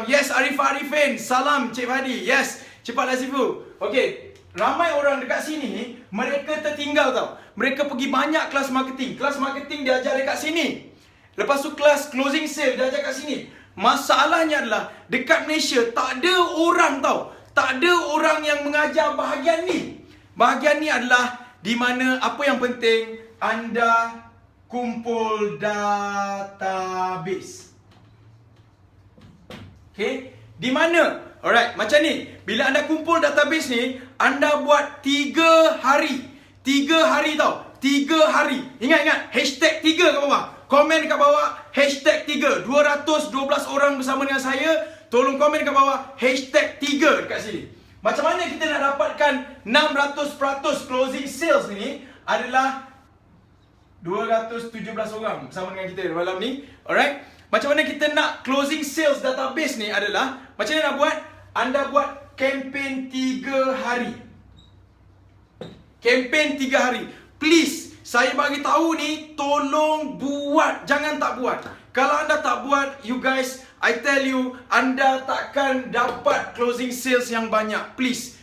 yes, Arifin, salam Cik Fadi, yes, cepat Lazifu. Okey, ramai orang dekat sini, mereka tertinggal tau. Mereka pergi banyak kelas marketing. Kelas marketing dia ajar dekat sini. Lepas tu kelas closing sale dia ajar kat sini. Masalahnya adalah dekat Malaysia tak ada orang tau. Tak ada orang yang mengajar bahagian ni. Bahagian ni adalah di mana apa yang penting anda kumpul database. Okay, di mana? Alright, macam ni. Bila anda kumpul database ni, anda buat 3 hari. 3 hari tau. 3 hari. Ingat, hashtag 3 kat bawah. Komen kat bawah, hashtag 3. 212 orang bersama dengan saya. Tolong komen kat bawah, hashtag 3 dekat sini. Macam mana kita nak dapatkan 600% closing sales ni? Adalah 217 orang bersama dengan kita malam ni. Alright. Macam mana kita nak closing sales database ni adalah, macam mana nak buat? Anda buat campaign 3 hari. Campaign 3 hari. Please, saya bagi tahu ni, tolong buat. Jangan tak buat. Kalau anda tak buat, you guys, I tell you, anda takkan dapat closing sales yang banyak. Please,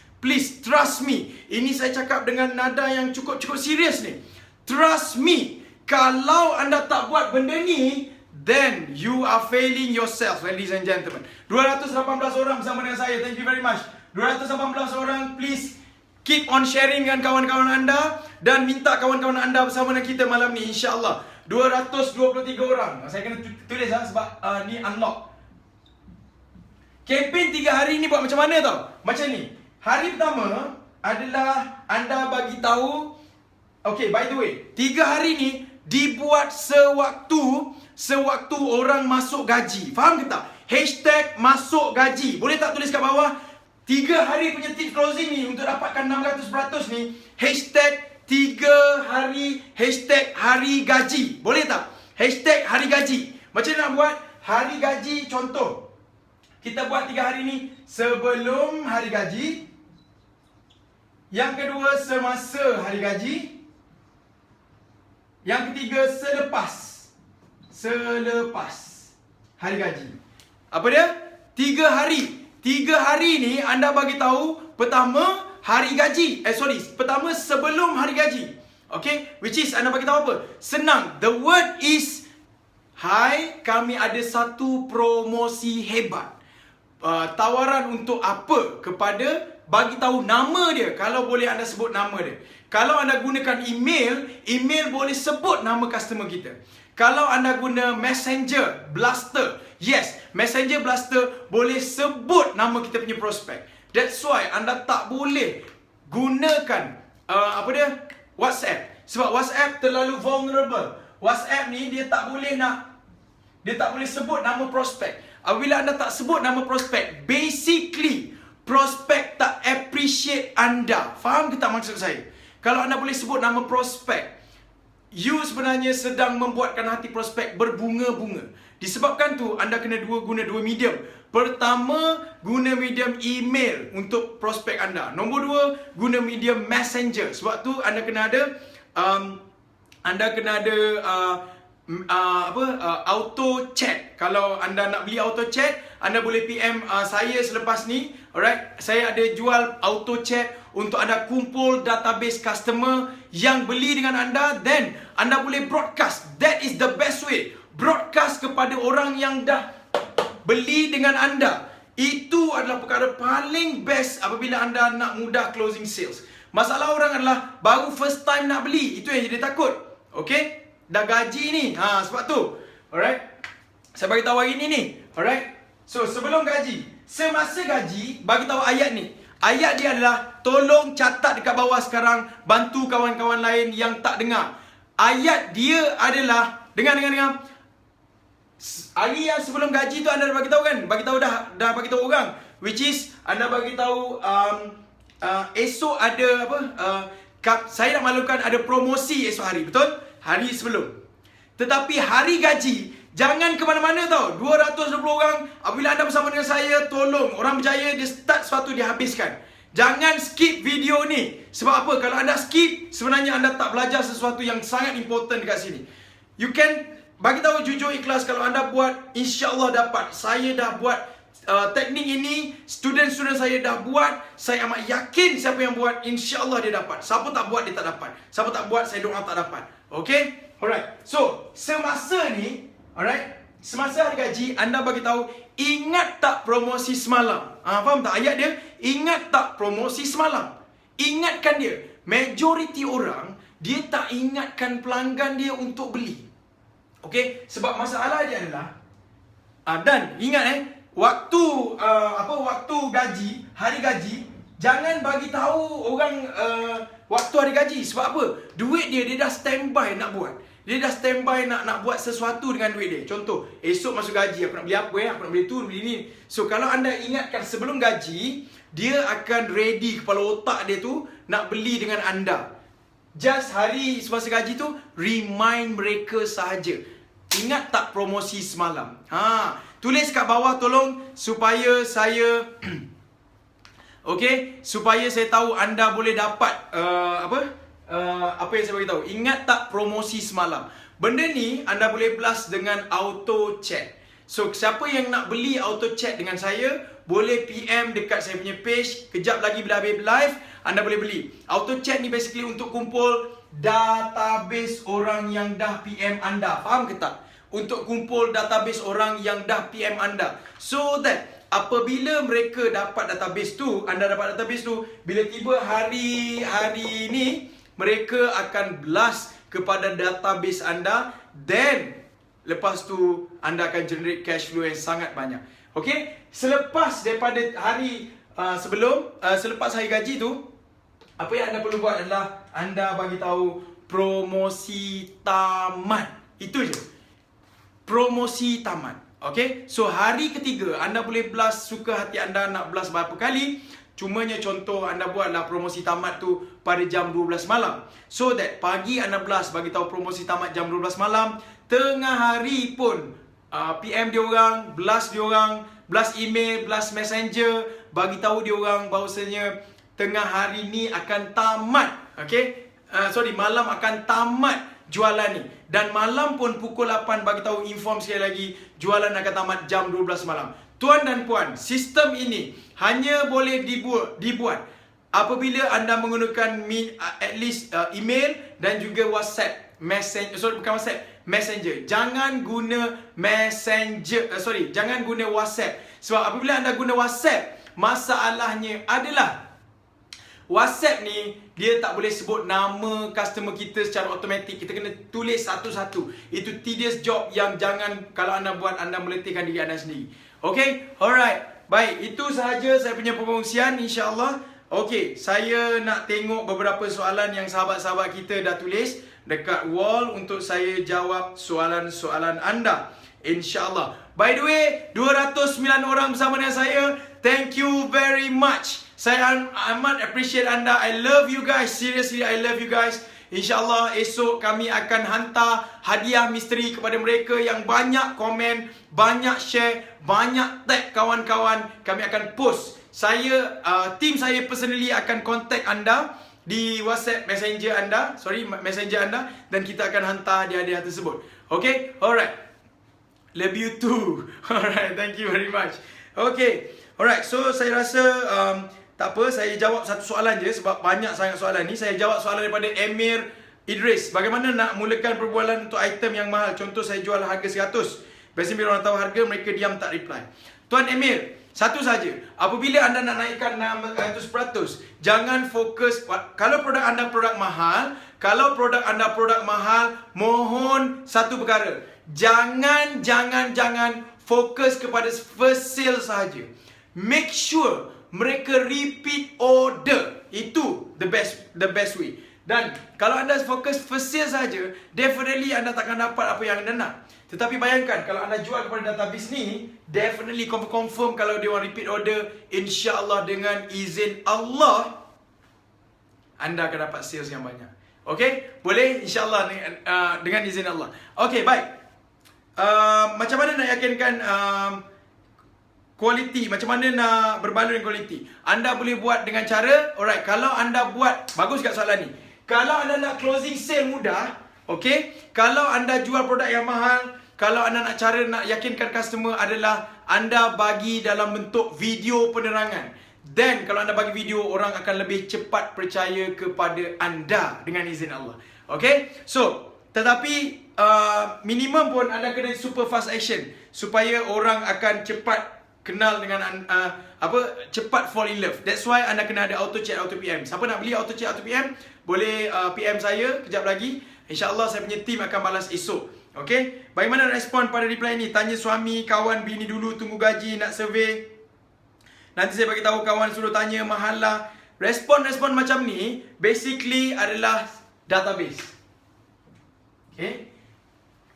trust me. Ini saya cakap dengan nada yang cukup serius ni. Trust me, kalau anda tak buat benda ni, then you are failing yourself, ladies and gentlemen. 218 orang bersama dengan saya, thank you very much. 218 orang, please keep on sharing dengan kawan-kawan anda dan minta kawan-kawan anda bersama dengan kita malam ni, insyaAllah. 223 orang. Saya kena tulis sebab ni unlock. Kempen 3 hari ni buat macam mana tau? Macam ni. Hari pertama adalah anda bagi tahu. Okay, by the way, 3 hari ni dibuat sewaktu orang masuk gaji. Faham ke tak? Hashtag masuk gaji. Boleh tak tulis kat bawah? 3 hari punya tips closing ni untuk dapatkan 600% ni. Hashtag 3 hari, hashtag hari gaji. Boleh tak? Hashtag hari gaji. Macam mana nak buat? Hari gaji, contoh. Kita buat 3 hari ni sebelum hari gaji. Yang kedua, semasa hari gaji. Yang ketiga, selepas hari gaji. Apa dia? 3 hari. 3 hari ni anda bagi tahu pertama hari gaji. Pertama sebelum hari gaji. Okay? Which is anda bagi tahu apa? Senang. The word is, hai, kami ada satu promosi hebat. Tawaran untuk apa? Kepada, bagi tahu nama dia. Kalau boleh anda sebut nama dia. Kalau anda gunakan email boleh sebut nama customer kita. Kalau anda guna Messenger Blaster, yes, Messenger Blaster boleh sebut nama kita punya prospek. That's why anda tak boleh gunakan WhatsApp. Sebab WhatsApp terlalu vulnerable. WhatsApp ni dia tak boleh sebut nama prospek. Apabila anda tak sebut nama prospek, basically prospek tak appreciate anda. Faham ke tak maksud saya? Kalau anda boleh sebut nama prospek, you sebenarnya sedang membuatkan hati prospek berbunga-bunga. Disebabkan tu, anda kena guna dua medium. Pertama, guna medium email untuk prospek anda. Nombor 2, guna medium messenger. Sebab tu, anda kena ada auto chat. Kalau anda nak beli auto chat, anda boleh PM saya selepas ni. Alright, saya ada jual auto chat untuk anda kumpul database customer yang beli dengan anda. Then anda boleh broadcast. That is the best way. Broadcast kepada orang yang dah beli dengan anda. Itu adalah perkara paling best apabila anda nak mudah closing sales. Masalah orang adalah baru first time nak beli. Itu yang jadi takut. Okay, dah gaji ni. Sebab tu. Alright, saya bagi tahu hari ni. Alright, so sebelum gaji, semasa gaji, bagi tahu ayat ni. Ayat dia adalah, tolong catat dekat bawah sekarang, bantu kawan-kawan lain yang tak dengar. Ayat dia adalah, dengar. Hari yang sebelum gaji tu anda dah bagi tahu kan? Bagi tahu dah bagi tahu orang. Which is anda bagi tahu esok ada saya nak maklumkan ada promosi esok hari, betul? Hari sebelum. Tetapi hari gaji, jangan ke mana-mana tau. 220 orang, apabila anda bersama dengan saya, tolong, orang berjaya, dia start sesuatu, dia habiskan. Jangan skip video ni. Sebab apa? Kalau anda skip, sebenarnya anda tak belajar sesuatu yang sangat important dekat sini. You can bagi tahu jujur ikhlas kalau anda buat, insya-Allah dapat. Saya dah buat teknik ini, student-student saya dah buat. Saya amat yakin siapa yang buat, insya-Allah dia dapat. Siapa tak buat, dia tak dapat. Siapa tak buat, saya doa tak dapat. Okay? Alright. So, semasa ni, alright, semasa hari gaji, anda bagi tahu, ingat tak promosi semalam? Faham tak ayat dia? Ingat tak promosi semalam? Ingatkan dia. Majoriti orang, dia tak ingatkan pelanggan dia untuk beli. Okey, sebab masalah dia adalah dan ingat waktu waktu gaji, hari gaji, jangan bagi tahu orang waktu hari gaji. Sebab apa? Duit dia dah standby nak buat. Dia dah standby nak buat sesuatu dengan duit dia. Contoh, esok masuk gaji, aku nak beli apa aku nak beli tu, beli ni. So kalau anda ingatkan sebelum gaji, dia akan ready kepala otak dia tu nak beli dengan anda. Just hari semasa gaji tu, remind mereka sahaja. Ingat tak promosi semalam? Tulis kat bawah tolong supaya saya okey, supaya saya tahu anda boleh dapat apa yang saya bagi tahu. Ingat tak promosi semalam? Benda ni anda boleh blast dengan auto chat. So siapa yang nak beli auto chat dengan saya, boleh PM dekat saya punya page. Kejap lagi bila habis live, anda boleh beli. Auto chat ni basically untuk kumpul database orang yang dah PM anda. Faham ke tak? Untuk kumpul database orang yang dah PM anda. So that apabila mereka dapat database tu, anda dapat database tu, bila tiba hari ni, mereka akan blast kepada database anda. Then lepas tu anda akan generate cash flow yang sangat banyak. Okay? Selepas daripada hari selepas hari gaji tu, apa yang anda perlu buat adalah anda bagi tahu promosi tamat. Itu je. Promosi tamat. Okay? So hari ketiga anda boleh blast suka hati anda nak blast berapa kali. Cumanya contoh anda buatlah promosi tamat tu pada jam 12 malam. So that pagi anda blast bagi tahu promosi tamat jam 12 malam. Tengah hari pun PM dia orang, blast email, blast messenger, bagi tahu dia orang bahawasanya tengah hari ni akan tamat. Okay? Malam akan tamat jualan ni. Dan malam pun pukul 8 bagi tahu, inform sekali lagi, jualan akan tamat jam 12 malam. Tuan dan puan, sistem ini hanya boleh dibuat apabila anda menggunakan at least email dan juga WhatsApp Messenger. Jangan guna jangan guna WhatsApp. Sebab apabila anda guna WhatsApp, masalahnya adalah WhatsApp ni dia tak boleh sebut nama customer kita secara automatik. Kita kena tulis satu-satu. Itu tedious job yang jangan, kalau anda buat, anda meletihkan diri anda sendiri. Okay? Alright. Baik, itu sahaja saya punya perkongsian, insya-Allah. Okay, saya nak tengok beberapa soalan yang sahabat-sahabat kita dah tulis dekat wall untuk saya jawab soalan-soalan anda, insya-Allah. By the way, 209 orang bersama dengan saya. Thank you very much. Saya amat appreciate anda. I love you guys. Seriously, I love you guys. InsyaAllah esok kami akan hantar hadiah misteri kepada mereka yang banyak komen, banyak share, banyak tag kawan-kawan. Kami akan post. Tim saya personally akan contact anda di WhatsApp messenger anda, dan kita akan hantar hadiah-hadiah tersebut. Okay? Alright. Love you too. Alright, thank you very much. Okay. Alright, so saya rasa tak apa, saya jawab satu soalan je sebab banyak sangat soalan ni. Saya jawab soalan daripada Emir Idris. Bagaimana nak mulakan perbualan untuk item yang mahal? Contoh saya jual harga 100. Biasanya bila orang tahu harga, mereka diam tak reply. Tuan Emir, satu saja. Apabila anda nak naikkan 100%, jangan fokus. Kalau produk anda produk mahal, mohon satu perkara. Jangan fokus kepada first sale sahaja. Make sure mereka repeat order. Itu the best way. Dan kalau anda fokus first sale saja, definitely anda takkan dapat apa yang anda nak. Tetapi bayangkan kalau anda jual kepada database ni, definitely confirm kalau dia orang repeat order, insya-Allah dengan izin Allah anda akan dapat sales yang banyak. Okey? Boleh insya-Allah dengan izin Allah. Okey, baik. Macam mana nak yakinkan quality, macam mana nak berbaloi dengan quality? Anda boleh buat dengan cara, alright, kalau anda buat, bagus kat soalan ni. Kalau anda nak closing sale mudah, Okay, kalau anda jual produk yang mahal, kalau anda nak yakinkan customer adalah anda bagi dalam bentuk video penerangan. Then kalau anda bagi video, orang akan lebih cepat percaya kepada anda dengan izin Allah. Okay, so tetapi minimum pun anda kena super fast action supaya orang akan cepat kenal dengan cepat fall in love. That's why anda kena ada auto chat, auto PM. Siapa nak beli auto chat, auto PM, boleh PM saya kejap lagi. InsyaAllah saya punya team akan balas esok. Okay, bagaimana respon pada reply ni? Tanya suami, kawan, bini dulu, tunggu gaji, nak survey. Nanti saya bagi tahu, kawan suruh tanya, mahal lah. Respon-respon macam ni basically adalah database. Okay,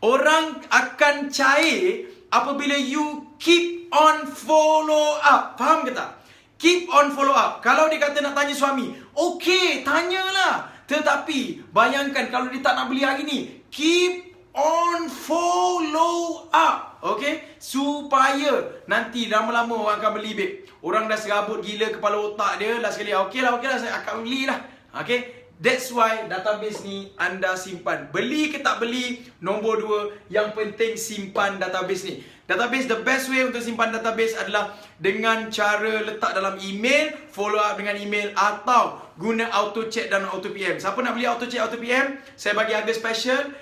orang akan cair apabila you keep on follow up. Faham ke tak? Keep on follow up. Kalau dia kata nak tanya suami, okay, tanyalah. Tetapi bayangkan kalau dia tak nak beli hari ni, keep on follow up. Okay, supaya nanti lama-lama orang akan beli, babe. Orang dah serabut gila kepala otak dia. Last sekali, okay lah, saya akan beli lah. Okay, that's why database ni anda simpan. Beli ke tak beli, nombor 2, yang penting simpan database ni. Database, the best way untuk simpan database adalah dengan cara letak dalam email, follow up dengan email, atau guna auto chat dan auto PM. Siapa nak beli auto chat, auto PM, saya bagi harga special.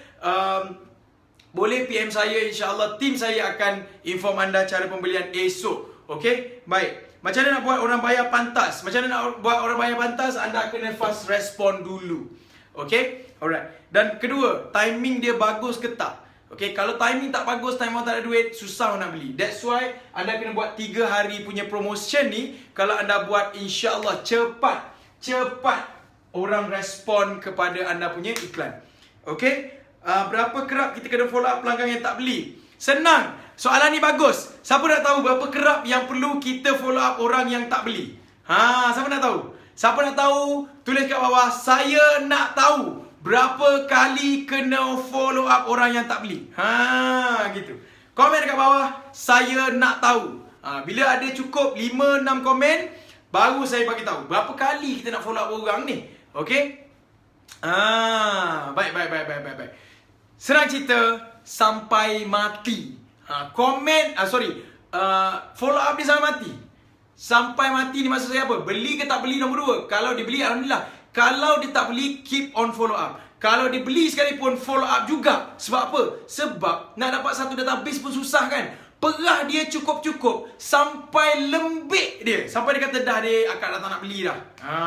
Boleh PM saya, insyaAllah tim saya akan inform anda cara pembelian esok. Okay, baik. Macam mana nak buat orang bayar pantas? Macam mana nak buat orang bayar pantas? Anda kena fast respond dulu. Okay, alright. Dan kedua, timing dia bagus ke tak? Okay, kalau timing tak bagus, time orang tak ada duit, susah nak beli. That's why anda kena buat 3 hari punya promotion ni. Kalau anda buat, insyaAllah cepat orang respon kepada anda punya iklan. Okay, berapa kerap kita kena follow up pelanggan yang tak beli? Senang. Soalan ni bagus. Siapa nak tahu berapa kerap yang perlu kita follow up orang yang tak beli? Siapa nak tahu? Siapa nak tahu? Tulis kat bawah, saya nak tahu berapa kali kena follow up orang yang tak beli. Gitu. Komen dekat bawah, saya nak tahu. Bila ada cukup 5-6 komen, baru saya bagi tahu berapa kali kita nak follow up orang ni. Okay? Baik. Senang cerita, sampai mati. Follow up dia sampai mati. Sampai mati ni maksud saya apa? Beli ke tak beli, nombor 2. Kalau dia beli, alhamdulillah. Kalau dia tak beli, keep on follow up. Kalau dia beli sekalipun, follow up juga. Sebab apa? Sebab nak dapat satu database pun susah kan. Perah dia cukup-cukup sampai lembik dia. Sampai dia kata dah dia akak dah tak nak beli dah.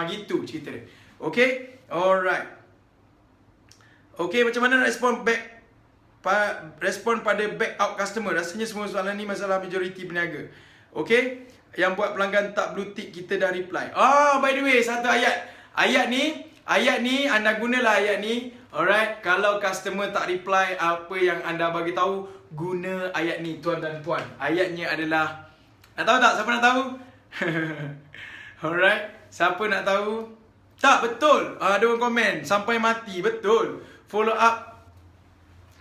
Gitu cerita dia. Okay? Alright. Okay, macam mana respon pada back out customer? Rasanya semua soalan ni masalah majoriti peniaga. Okay? Yang buat pelanggan tak blue tick, kita dah reply. By the way, satu ayat. Ayat ni anda gunalah ayat ni. Alright, kalau customer tak reply apa yang anda bagi tahu, guna ayat ni, tuan dan puan. Ayatnya adalah, nak tahu tak? Siapa nak tahu? Alright, siapa nak tahu? Tak, betul. Ada orang komen sampai mati, betul. Follow up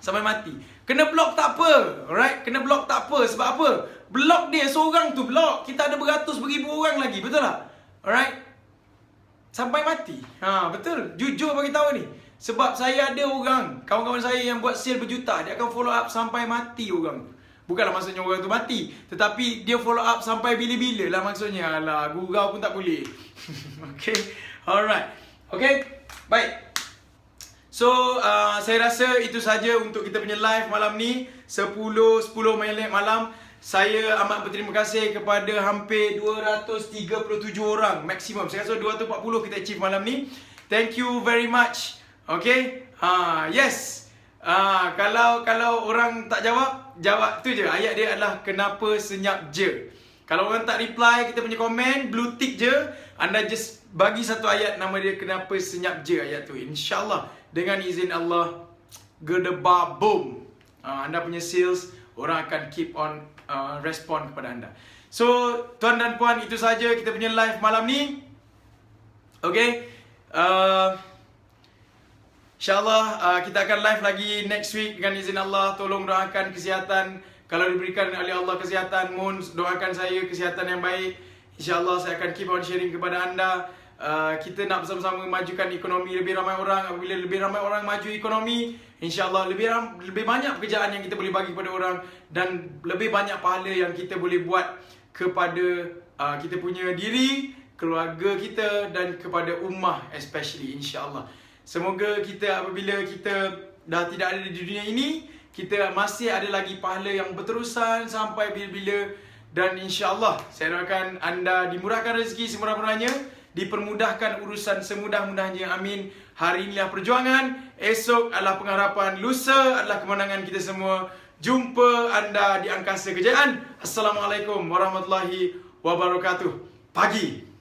sampai mati. Kena block tak apa. Alright, kena block tak apa. Sebab apa? Block dia seorang tu block. Kita ada beratus beribu orang lagi, betul tak? Alright. Sampai mati. Betul. Jujur bagi tahu ni. Sebab saya ada orang, kawan-kawan saya yang buat sale berjuta, dia akan follow up sampai mati orang tu. Bukanlah maksudnya orang tu mati, tetapi dia follow up sampai bila-bila lah maksudnya. Alah, gurau pun tak boleh. Okay. Alright. Okay. Baik. So, saya rasa itu saja untuk kita punya live malam ni. 10 malam. Saya amat berterima kasih kepada hampir 237 orang maksimum. Saya rasa 240 kita achieve malam ni. Thank you very much. Okay. Yes. Kalau orang tak jawab tu je. Ayat dia adalah kenapa senyap je. Kalau orang tak reply kita punya komen, blue tick je, anda just bagi satu ayat nama dia kenapa senyap je ayat tu. InsyaAllah dengan izin Allah, gedebah boom. Anda punya sales, orang akan keep on respon kepada anda. So, tuan dan puan, itu saja kita punya live malam ni. Okay. InsyaAllah kita akan live lagi next week dengan izin Allah. Tolong doakan kesihatan. Kalau diberikan oleh Allah kesihatan, mohon doakan saya kesihatan yang baik. InsyaAllah saya akan keep on sharing kepada anda. kita nak bersama-sama majukan ekonomi lebih ramai orang. Apabila lebih ramai orang maju ekonomi, insya-Allah lebih banyak pekerjaan yang kita boleh bagi kepada orang dan lebih banyak pahala yang kita boleh buat kepada kita punya diri, keluarga kita dan kepada ummah especially, insya-Allah. Semoga kita apabila kita dah tidak ada di dunia ini, kita masih ada lagi pahala yang berterusan sampai bila-bila. Dan insya-Allah saya doakan anda dimurahkan rezeki semurah-murahnya, dipermudahkan urusan semudah-mudahnya, amin. Hari inilah perjuangan, esok adalah pengharapan, lusa adalah kemenangan kita semua. Jumpa anda di angkasa kejayaan. Assalamualaikum warahmatullahi wabarakatuh. Pagi.